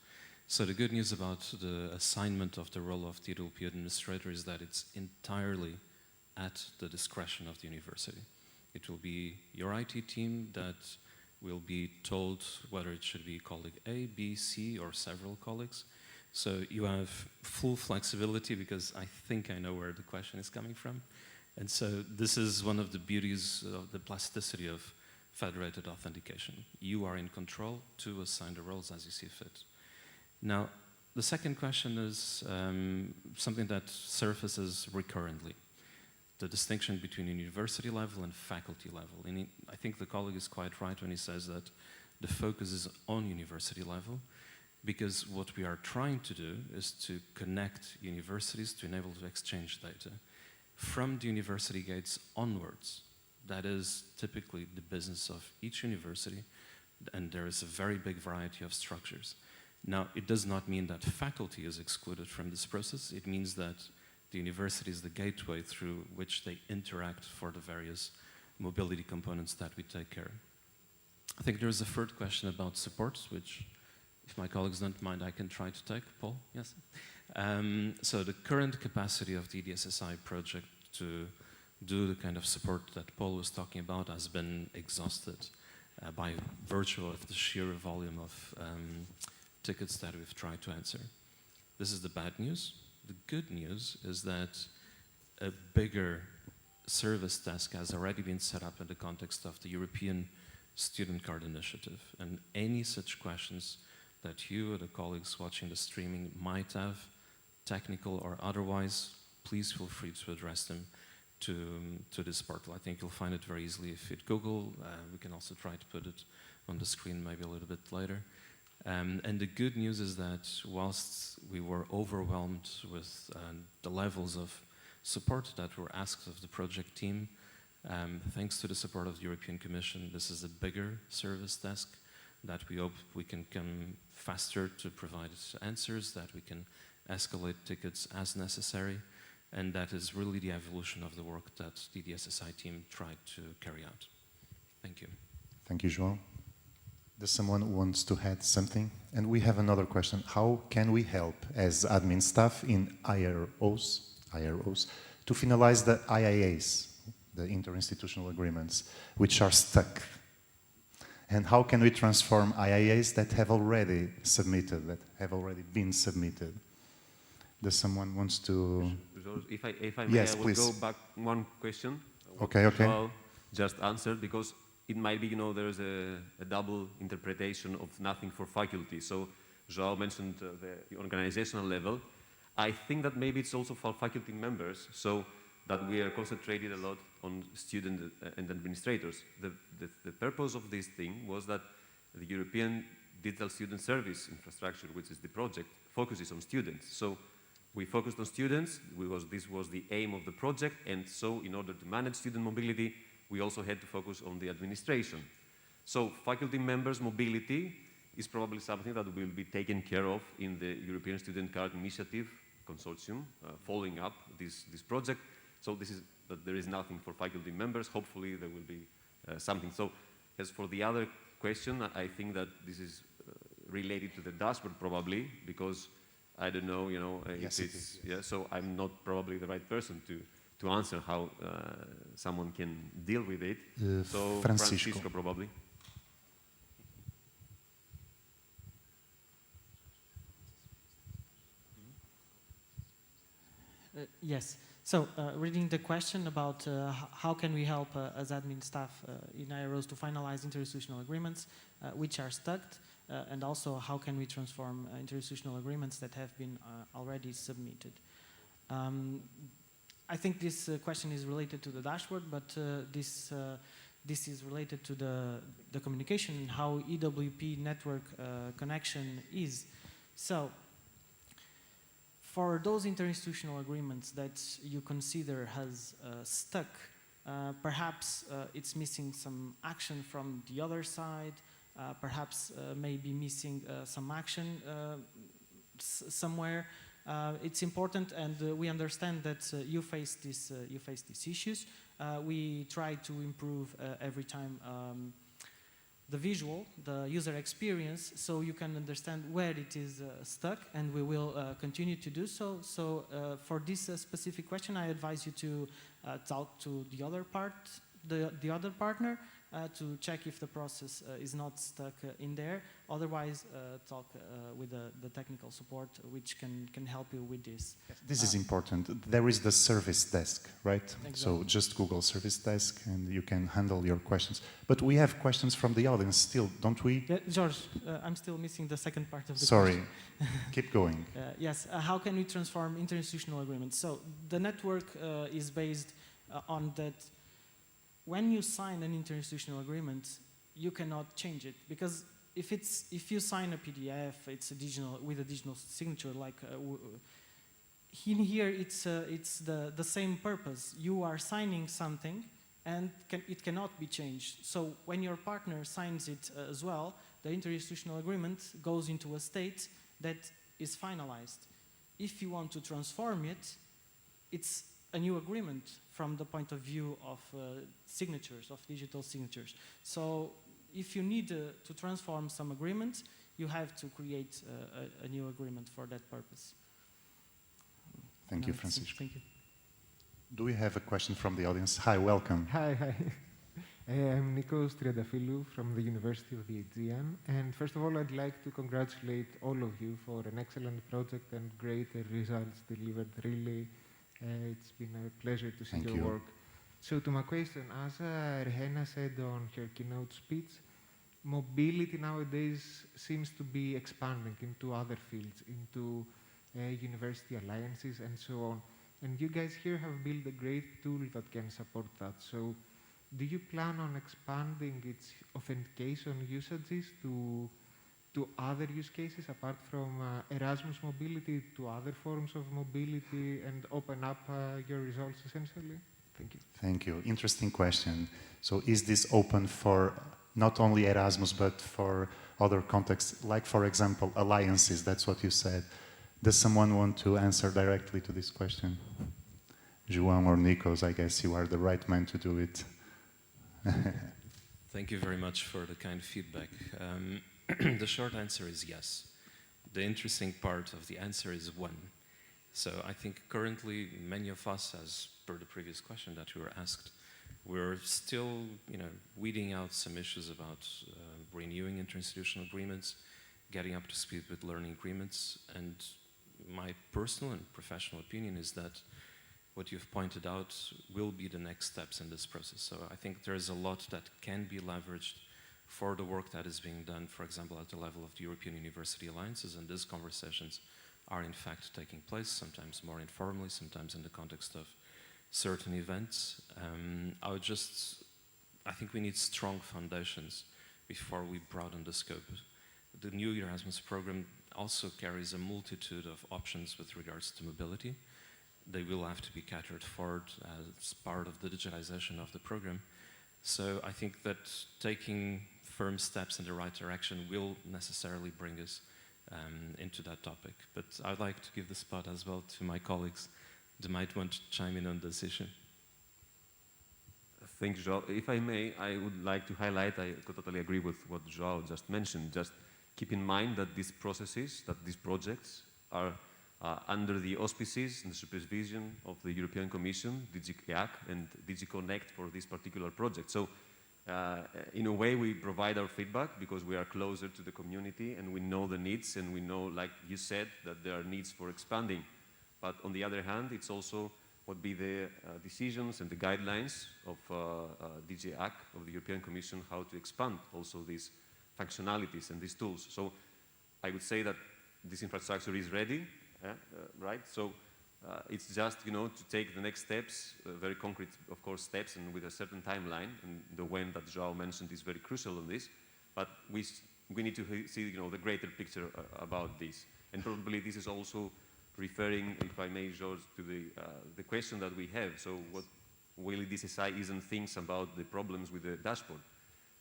So the good news about the assignment of the role of the EWP administrator is that it's entirely at the discretion of the university. It will be your IT team that will be told whether it should be colleague A, B, C, or several colleagues. So you have full flexibility, because I think I know where the question is coming from. And so this is one of the beauties of the plasticity of federated authentication. You are in control to assign the roles as you see fit. Now, the second question is something that surfaces recurrently: the distinction between university level and faculty level. And I think the colleague is quite right when he says that the focus is on university level, because what we are trying to do is to connect universities to enable to exchange data from the university gates onwards. That is typically the business of each university, and there is a very big variety of structures. Now, it does not mean that faculty is excluded from this process. It means that the university is the gateway through which they interact for the various mobility components that we take care of. I think there is a third question about support, which, if my colleagues don't mind, I can try to take. Paul, yes? So the current capacity of the EDSSI project to do the kind of support that Paul was talking about has been exhausted by virtue of the sheer volume of tickets that we've tried to answer. This is the bad news. The good news is that a bigger service desk has already been set up in the context of the European Student Card Initiative, and any such questions that you or the colleagues watching the streaming might have, technical or otherwise, please feel free to address them to this portal. I think you'll find it very easily if you Google. We can also try to put it on the screen maybe a little bit later. And the good news is that whilst we were overwhelmed with the levels of support that were asked of the project team, thanks to the support of the European Commission, this is a bigger service desk that we hope we can come faster to provide answers, that we can escalate tickets as necessary, and that is really the evolution of the work that the EDSSI team tried to carry out. Thank you. Thank you, João. Does someone wants to add something? And we have another question. How can we help as admin staff in IROs to finalize the IAAs, the interinstitutional agreements, which are stuck? And how can we transform IAAs that have already submitted, that have already been submitted? Does someone wants to? If I may, yes, I will please. go back one question. Okay, okay. João just answered, because it might be, there's a double interpretation of nothing for faculty. So João mentioned the organizational level. I think that maybe it's also for faculty members, so that we are concentrated a lot on students and administrators. The purpose of this thing was that the European Digital Student Service infrastructure, which is the project, focuses on students. So we focused on students, this was the aim of the project, and so in order to manage student mobility, we also had to focus on the administration. So faculty members' mobility is probably something that will be taken care of in the European Student Card Initiative consortium, following up this project. So there is nothing for faculty members. Hopefully there will be something. So as for the other question, I think that this is related to the dashboard probably, because I don't know, yes, if it's, yeah, so I'm not probably the right person to answer how someone can deal with it. So Francisco probably. Yes. So, reading the question about how can we help as admin staff in IROs to finalize interinstitutional agreements which are stuck, and also how can we transform interinstitutional agreements that have been already submitted. I think this question is related to the dashboard, but this is related to the communication and how EWP network connection is. So, for those interinstitutional agreements that you consider has stuck, perhaps it's missing some action from the other side, perhaps maybe missing some action somewhere. It's important, and we understand that you face these issues. We try to improve every time the visual, the user experience, so you can understand where it is stuck, and we will continue to do so. So for this specific question, I advise you to talk to the other partner, to check if the process is not stuck in there. Otherwise, talk with the technical support, which can help you with this. This is important. There is the service desk, right? Exactly. So just Google service desk and you can handle your questions. But we have questions from the audience still, don't we? Yeah, George, I'm still missing the second part of the Sorry, question. keep going. Yes, how can we transform interinstitutional agreements? So the network is based on that. When you sign an interinstitutional agreement, you cannot change it, because if you sign a PDF, it's with a digital signature. Like in here, it's the same purpose. You are signing something, and it cannot be changed. So when your partner signs it as well, the interinstitutional agreement goes into a state that is finalized. If you want to transform it, it's a new agreement from the point of view of signatures, of digital signatures. So if you need to transform some agreement, you have to create a new agreement for that purpose. Thank you, Francisco. Thank you. Do we have a question from the audience? Hi, welcome. Hi. I'm Nikos Triadafilou from the University of the Aegean. And first of all, I'd like to congratulate all of you for an excellent project and great results delivered. Really, it's been a pleasure to see your work. So to my question, as Reheena said on her keynote speech, mobility nowadays seems to be expanding into other fields, into university alliances and so on. And you guys here have built a great tool that can support that. So do you plan on expanding its authentication usages to other use cases apart from Erasmus mobility, to other forms of mobility, and open up your results essentially? Thank you. Thank you. Interesting question. So is this open for not only Erasmus, but for other contexts, like, for example, alliances? That's what you said. Does someone want to answer directly to this question? João or Nikos, I guess you are the right man to do it. Thank you very much for the kind feedback. The short answer is yes. The interesting part of the answer is when. So I think currently many of us, as per the previous question that we were asked, we're still weeding out some issues about renewing interinstitutional agreements, getting up to speed with learning agreements, and my personal and professional opinion is that what you've pointed out will be the next steps in this process. So I think there's a lot that can be leveraged for the work that is being done, for example, at the level of the European University Alliances, and these conversations are in fact taking place, sometimes more informally, sometimes in the context of certain events. I think we need strong foundations before we broaden the scope. The new Erasmus program also carries a multitude of options with regards to mobility. They will have to be catered for as part of the digitization of the program. So I think that taking firm steps in the right direction will necessarily bring us into that topic. But I'd like to give the spot as well to my colleagues. They might want to chime in on this issue. Thank you, João. If I may, I would like to highlight, I totally agree with what João just mentioned. Just keep in mind that these processes, that these projects are under the auspices and the supervision of the European Commission, DG EAC and DG Connect for this particular project. So in a way, we provide our feedback because we are closer to the community and we know the needs, and we know, like you said, that there are needs for expanding. But on the other hand, it's also what be the decisions and the guidelines of DG EAC, of the European Commission, how to expand also these functionalities and these tools. So I would say that this infrastructure is ready, right? So it's just, to take the next steps, very concrete, of course, steps, and with a certain timeline, and the when that João mentioned is very crucial on this. But we need to see, the greater picture about this. And probably this is also referring, if I may, George, to the question that we have. So what will EDSSI isn't things about the problems with the dashboard.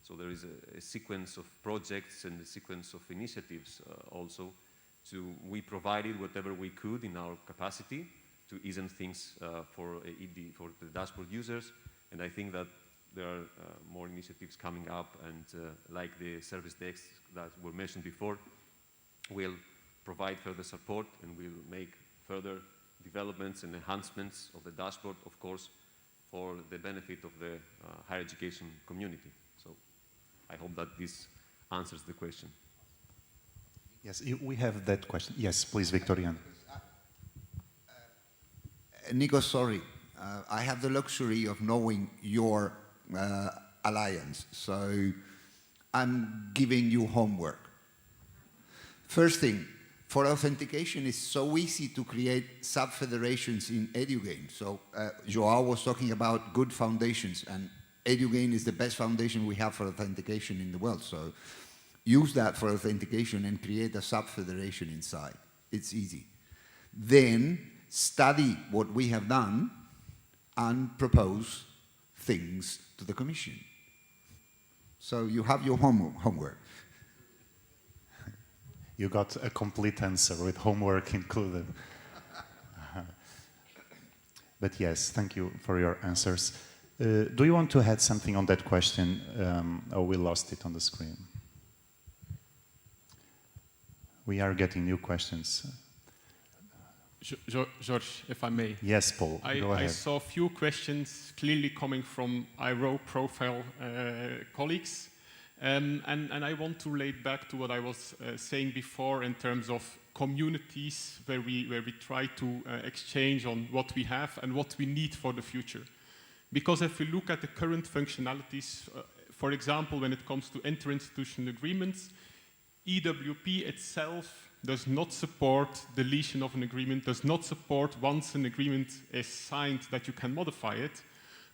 So there is a sequence of projects and a sequence of initiatives also. We provided whatever we could in our capacity to ease things for the dashboard users. And I think that there are more initiatives coming up, and like the service desks that were mentioned before, will provide further support, and we'll make further developments and enhancements of the dashboard, of course, for the benefit of the higher education community. So I hope that this answers the question. Yes, we have that question. Yes, please, Victorian. Nico, sorry. I have the luxury of knowing your alliance, so I'm giving you homework. First thing, for authentication, it's so easy to create sub-federations in EduGain. So João was talking about good foundations, and EduGain is the best foundation we have for authentication in the world. So use that for authentication and create a sub-federation inside. It's easy. Then study what we have done and propose things to the Commission. So you have your homework. You got a complete answer with homework included. But yes, thank you for your answers. Do you want to add something on that question, or we lost it on the screen? We are getting new questions. George, if I may. Yes, Paul, go ahead. I saw a few questions clearly coming from IRO profile colleagues. And I want to relate back to what I was saying before in terms of communities where we try to exchange on what we have and what we need for the future. Because if we look at the current functionalities, for example, when it comes to interinstitutional agreements, EWP itself does not support deletion of an agreement, does not support once an agreement is signed that you can modify it.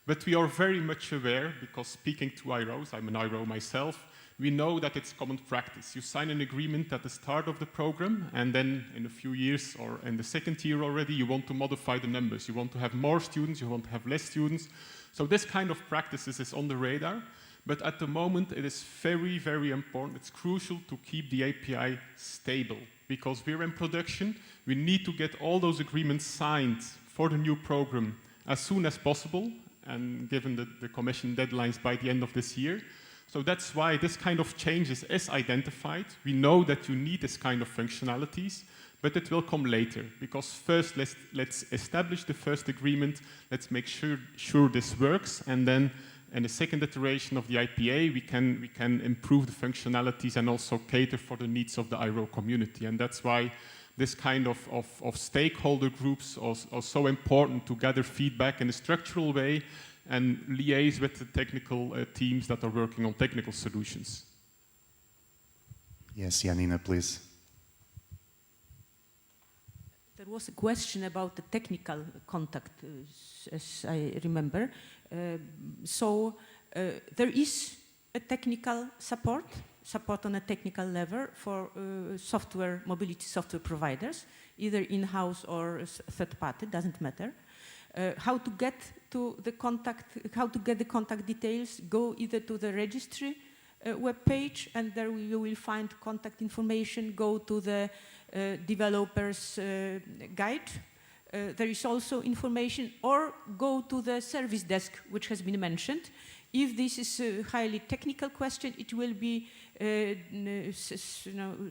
But we are very much aware, because speaking to IROs, I'm an IRO myself, we know that it's common practice. You sign an agreement at the start of the program, and then in a few years or in the second year already, you want to modify the numbers. You want to have more students, you want to have less students. So this kind of practices is on the radar. But at the moment, it is very, very important. It's crucial to keep the API stable, because we're in production. We need to get all those agreements signed for the new program as soon as possible, and given the Commission deadlines by the end of this year. So that's why this kind of changes is identified. We know that you need this kind of functionalities, but it will come later, because first let's establish the first agreement, let's make sure this works, and then in the second iteration of the IPA, we can improve the functionalities and also cater for the needs of the IRO community. And that's why this kind of stakeholder groups are so important, to gather feedback in a structural way and liaise with the technical teams that are working on technical solutions. Yes, Janina, please. There was a question about the technical contact, as I remember. So there is a technical support on a technical level for mobility software providers, either in-house or third-party, doesn't matter. How to get to the contact, how to get the contact details, go either to the registry web page, and there you will find contact information, go to the developers guide. There is also information, or go to the service desk, which has been mentioned. If this is a highly technical question, it will be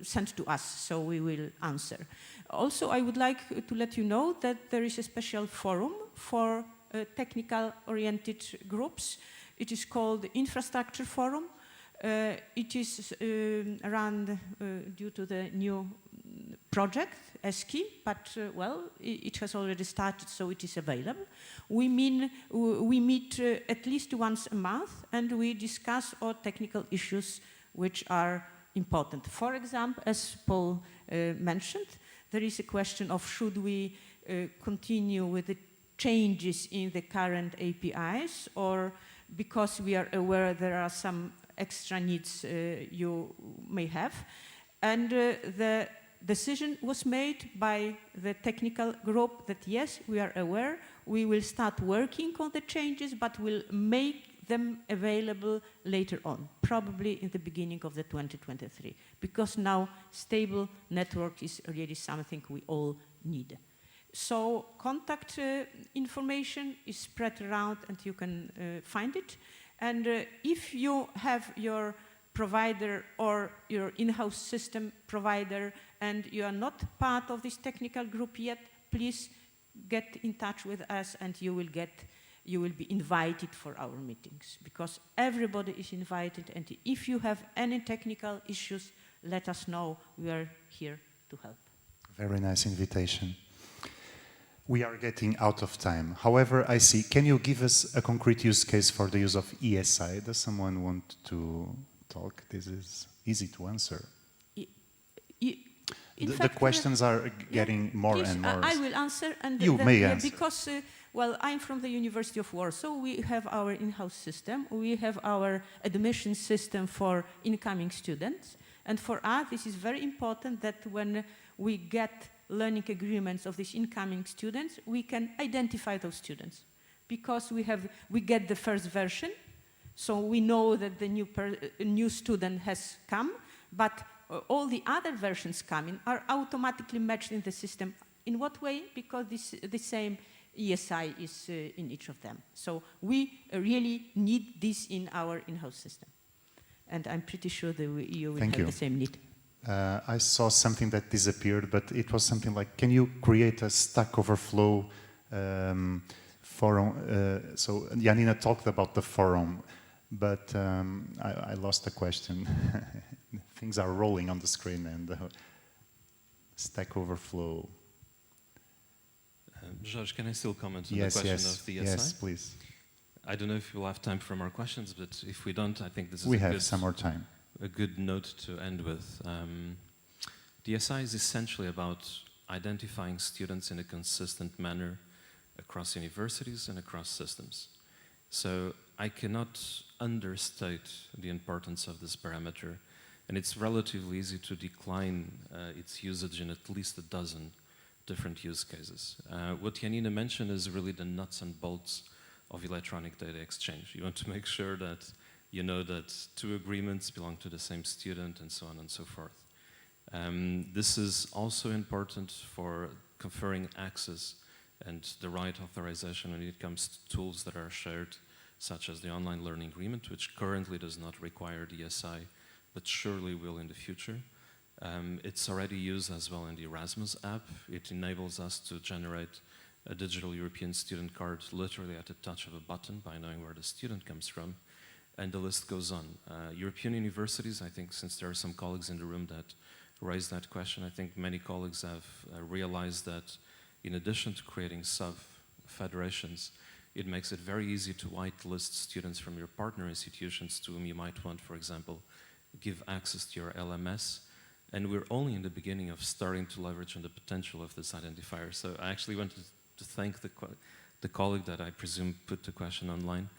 sent to us, so we will answer. Also, I would like to let you know that there is a special forum for technical-oriented groups. It is called the Infrastructure Forum. It is run due to the new project, EDSSI, but well, it has already started, so it is available. We meet at least once a month, and we discuss all technical issues which are important. For example, as Paul mentioned, there is a question of should we continue with the changes in the current APIs, or because we are aware there are some extra needs you may have. And the decision was made by the technical group that yes, we are aware, we will start working on the changes, but we'll make them available later on, probably in the beginning of the 2023, because now stable network is really something we all need. So contact information is spread around and you can find it. And if you have your provider or your in-house system provider and you are not part of this technical group yet, please get in touch with us and you will be invited for our meetings, because everybody is invited, and if you have any technical issues, let us know. We are here to help. Very nice invitation. We are getting out of time. However, I see, can you give us a concrete use case for the use of ESI? Does someone want to talk? This is easy to answer. The questions are getting more and more. I will answer. And you may answer. Because, well, I'm from the University of Warsaw. We have our in-house system. We have our admission system for incoming students. And for us, this is very important that when we get learning agreements of these incoming students, we can identify those students, because we get the first version, so we know that the new student has come, but all the other versions coming are automatically matched in the system. In what way? Because the same ESI is in each of them. So we really need this in our in-house system. And I'm pretty sure that you will have the same need. I saw something that disappeared, but it was something like, can you create a Stack Overflow forum? So Janina talked about the forum, but I lost the question. Things are rolling on the screen, and Stack Overflow. George, can I still comment on the question of the ESI? Yes, please. I don't know if we'll have time for more questions, but if we don't, I think this is we have some more time. A good note to end with. DSI is essentially about identifying students in a consistent manner across universities and across systems. So I cannot understate the importance of this parameter, and it's relatively easy to decline its usage in at least a dozen different use cases. What Janina mentioned is really the nuts and bolts of electronic data exchange. You want to make sure that you know that two agreements belong to the same student, and so on and so forth. This is also important for conferring access and the right authorization when it comes to tools that are shared, such as the online learning agreement, which currently does not require DSI, but surely will in the future. It's already used as well in the Erasmus app. It enables us to generate a digital European student card literally at the touch of a button by knowing where the student comes from. And the list goes on. European universities, I think, since there are some colleagues in the room that raised that question, I think many colleagues have realized that in addition to creating sub-federations, it makes it very easy to whitelist students from your partner institutions to whom you might want, for example, give access to your LMS. And we're only in the beginning of starting to leverage on the potential of this identifier. So I actually wanted to thank the colleague that I presume put the question online.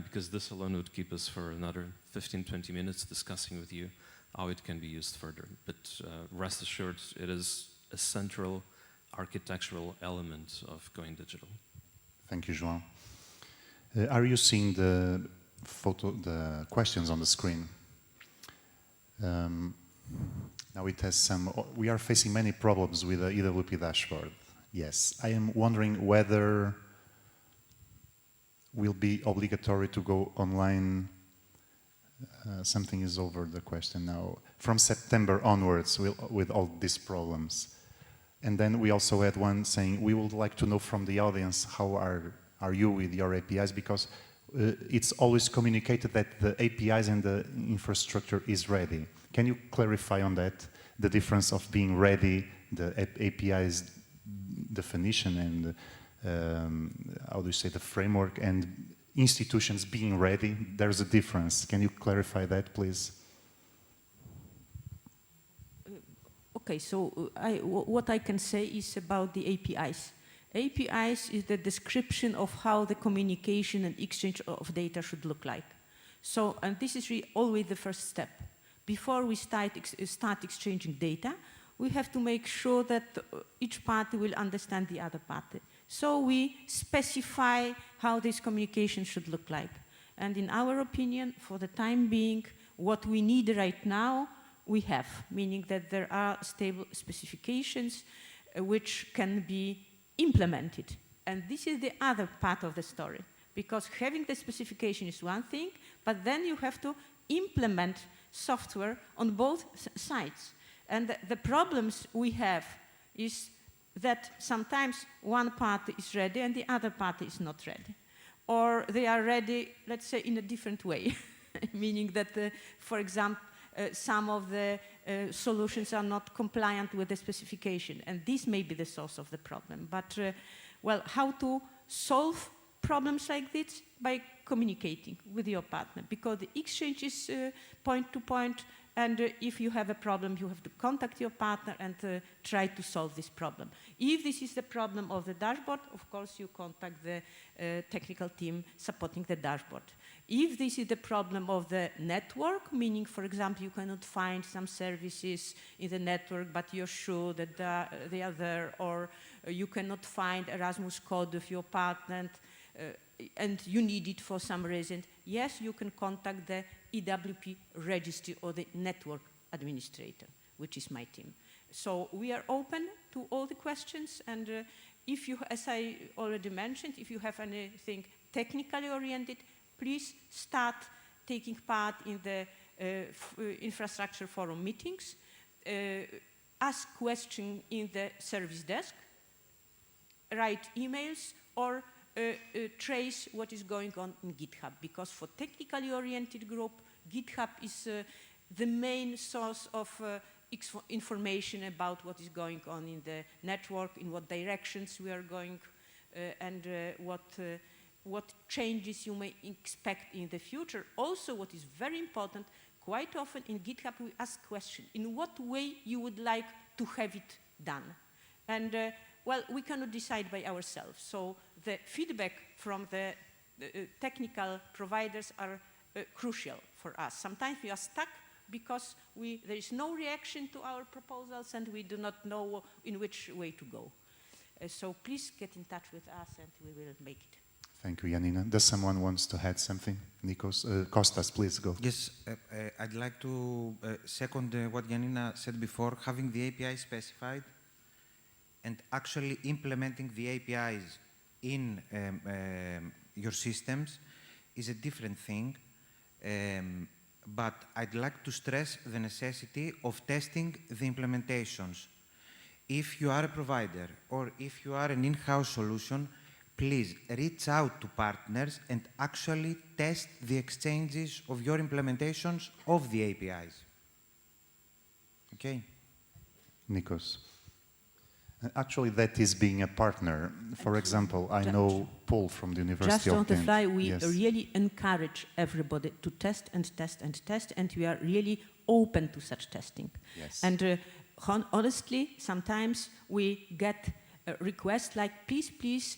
Because this alone would keep us for another 15-20 minutes discussing with you how it can be used further. But rest assured, it is a central architectural element of going digital. Thank you, João. Are you seeing the questions on the screen? Now it has we are facing many problems with the EWP dashboard. Yes, I am wondering whether will be obligatory to go online. Something is over the question now. From September onwards with all these problems. And then we also had one saying, we would like to know from the audience, how are you with your APIs? Because it's always communicated that the APIs and the infrastructure is ready. Can you clarify on that, the difference of being ready, the API's definition and how do you say, the framework, and institutions being ready? There's a difference. Can you clarify that, please? Okay, so what I can say is about the APIs. APIs is the description of how the communication and exchange of data should look like. So, and this is really always the first step. Before we start exchanging data, we have to make sure that each party will understand the other party. So we specify how this communication should look like. And in our opinion, for the time being, what we need right now, we have, meaning that there are stable specifications which can be implemented. And this is the other part of the story, because having the specification is one thing, but then you have to implement software on both sides. And the problems we have is that sometimes one party is ready and the other party is not ready. Or they are ready, let's say, in a different way, meaning that, for example, some of the solutions are not compliant with the specification, and this may be the source of the problem. But, well, how to solve problems like this? By communicating with your partner, because the exchange is point to point, and if you have a problem, you have to contact your partner and try to solve this problem. If this is the problem of the dashboard, of course you contact the technical team supporting the dashboard. If this is the problem of the network, meaning, for example, you cannot find some services in the network, but you're sure that they are there, or you cannot find Erasmus code of your partner, and you need it for some reason, yes, you can contact the EWP registry or the network administrator, which is my team. So we are open to all the questions, and if you, as I already mentioned, if you have anything technically oriented, please start taking part in the infrastructure forum meetings, ask questions in the service desk, write emails, or trace what is going on in GitHub, because for technically oriented group, GitHub is the main source of information about what is going on in the network, in what directions we are going, and what changes you may expect in the future. Also, what is very important, quite often in GitHub we ask questions, in what way you would like to have it done? And well, we cannot decide by ourselves. So the feedback from the technical providers are crucial for us. Sometimes we are stuck because there is no reaction to our proposals and we do not know in which way to go. So please get in touch with us and we will make it. Thank you, Janina. Does someone wants to add something? Nikos, Kostas, please go. Yes, I'd like to second what Janina said before. Having the API specified and actually implementing the APIs in your systems is a different thing. But I'd like to stress the necessity of testing the implementations. If you are a provider or if you are an in-house solution, please reach out to partners and actually test the exchanges of your implementations of the APIs. Okay? Nikos. Actually, that is being a partner. For example, I know Paul from the University of Ghent. Just on the fly, we yes. really encourage everybody to test and test and test, and we are really open to such testing. Yes. And honestly, sometimes we get requests like, please,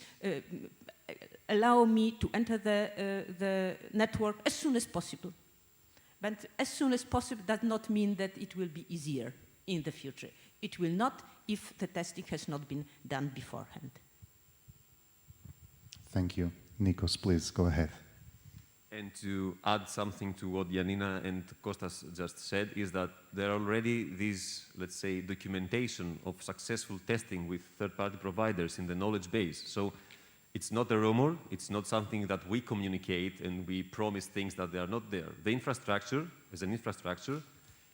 allow me to enter the network as soon as possible. But as soon as possible does not mean that it will be easier in the future. It will not if the testing has not been done beforehand. Thank you. Nikos, please, go ahead. And to add something to what Janina and Kostas just said, is that there are already these, let's say, documentation of successful testing with third-party providers in the knowledge base. So it's not a rumor, it's not something that we communicate and we promise things that they are not there. The infrastructure, as an infrastructure,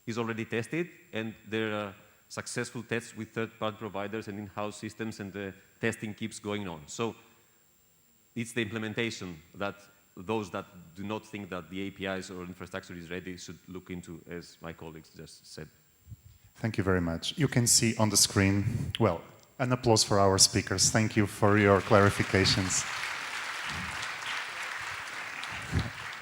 is already tested, and there are successful tests with third-party providers and in-house systems, and the testing keeps going on. So it's the implementation that those that do not think that the APIs or infrastructure is ready should look into, as my colleagues just said. Thank you very much. You can see on the screen, well, an applause for our speakers. Thank you for your clarifications.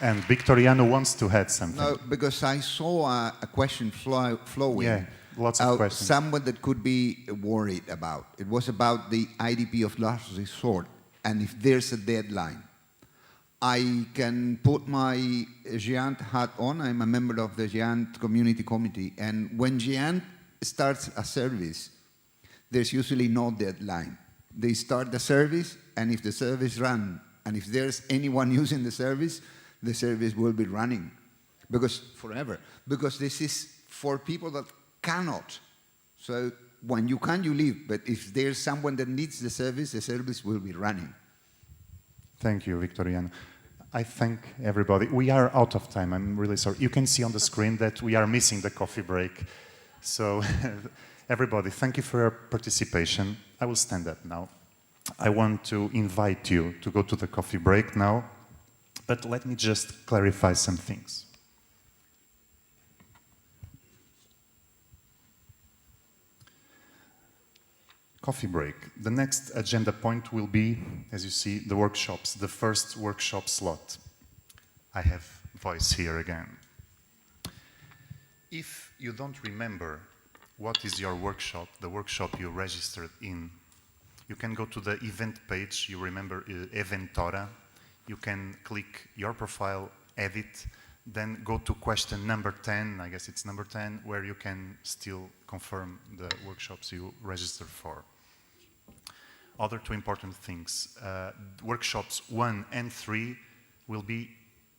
And Victoriano wants to add something. No, because I saw a question flowing. Yeah, lots of questions. Someone that could be worried about. It was about the IDP of last resort, and if there's a deadline. I can put my GIANT hat on. I'm a member of the GIANT Community Committee, and when GIANT starts a service, there's usually no deadline. They start the service, and if the service runs, and if there's anyone using the service will be running, because forever. Because this is for people that cannot. So when you can, you leave. But if there's someone that needs the service will be running. Thank you, Victoriano. I thank everybody. We are out of time. I'm really sorry. You can see on the screen that we are missing the coffee break. So everybody, thank you for your participation. I will stand up now. I want to invite you to go to the coffee break now, but let me just clarify some things. Coffee break. The next agenda point will be, as you see, the workshops, the first workshop slot. I have voice here again. If you don't remember what is your workshop, the workshop you registered in, you can go to the event page. You remember Eventora. You can click your profile, edit, then go to question number 10, I guess it's number 10, where you can still confirm the workshops you registered for. Other two important things. Workshops 1 and 3 will be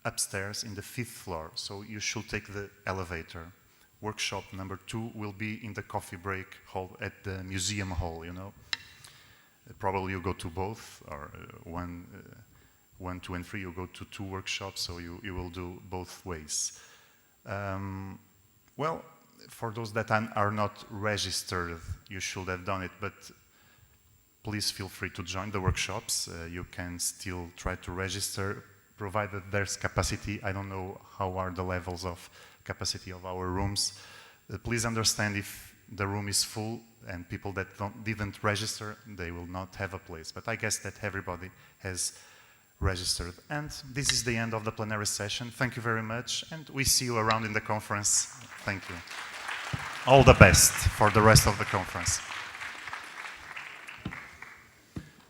upstairs in the 5th floor, so you should take the elevator. Workshop number 2 will be in the coffee break hall at the museum hall, you know. Probably you go to both, or 1, 2, and 3, you go to 2 workshops, so you will do both ways. Well, for those that are not registered, you should have done it, but please feel free to join the workshops. You can still try to register, provided there's capacity. I don't know how are the levels of capacity of our rooms. Please understand if the room is full and people that didn't register, they will not have a place. But I guess that everybody has registered. And this is the end of the plenary session. Thank you very much, and we see you around in the conference. Thank you. All the best for the rest of the conference.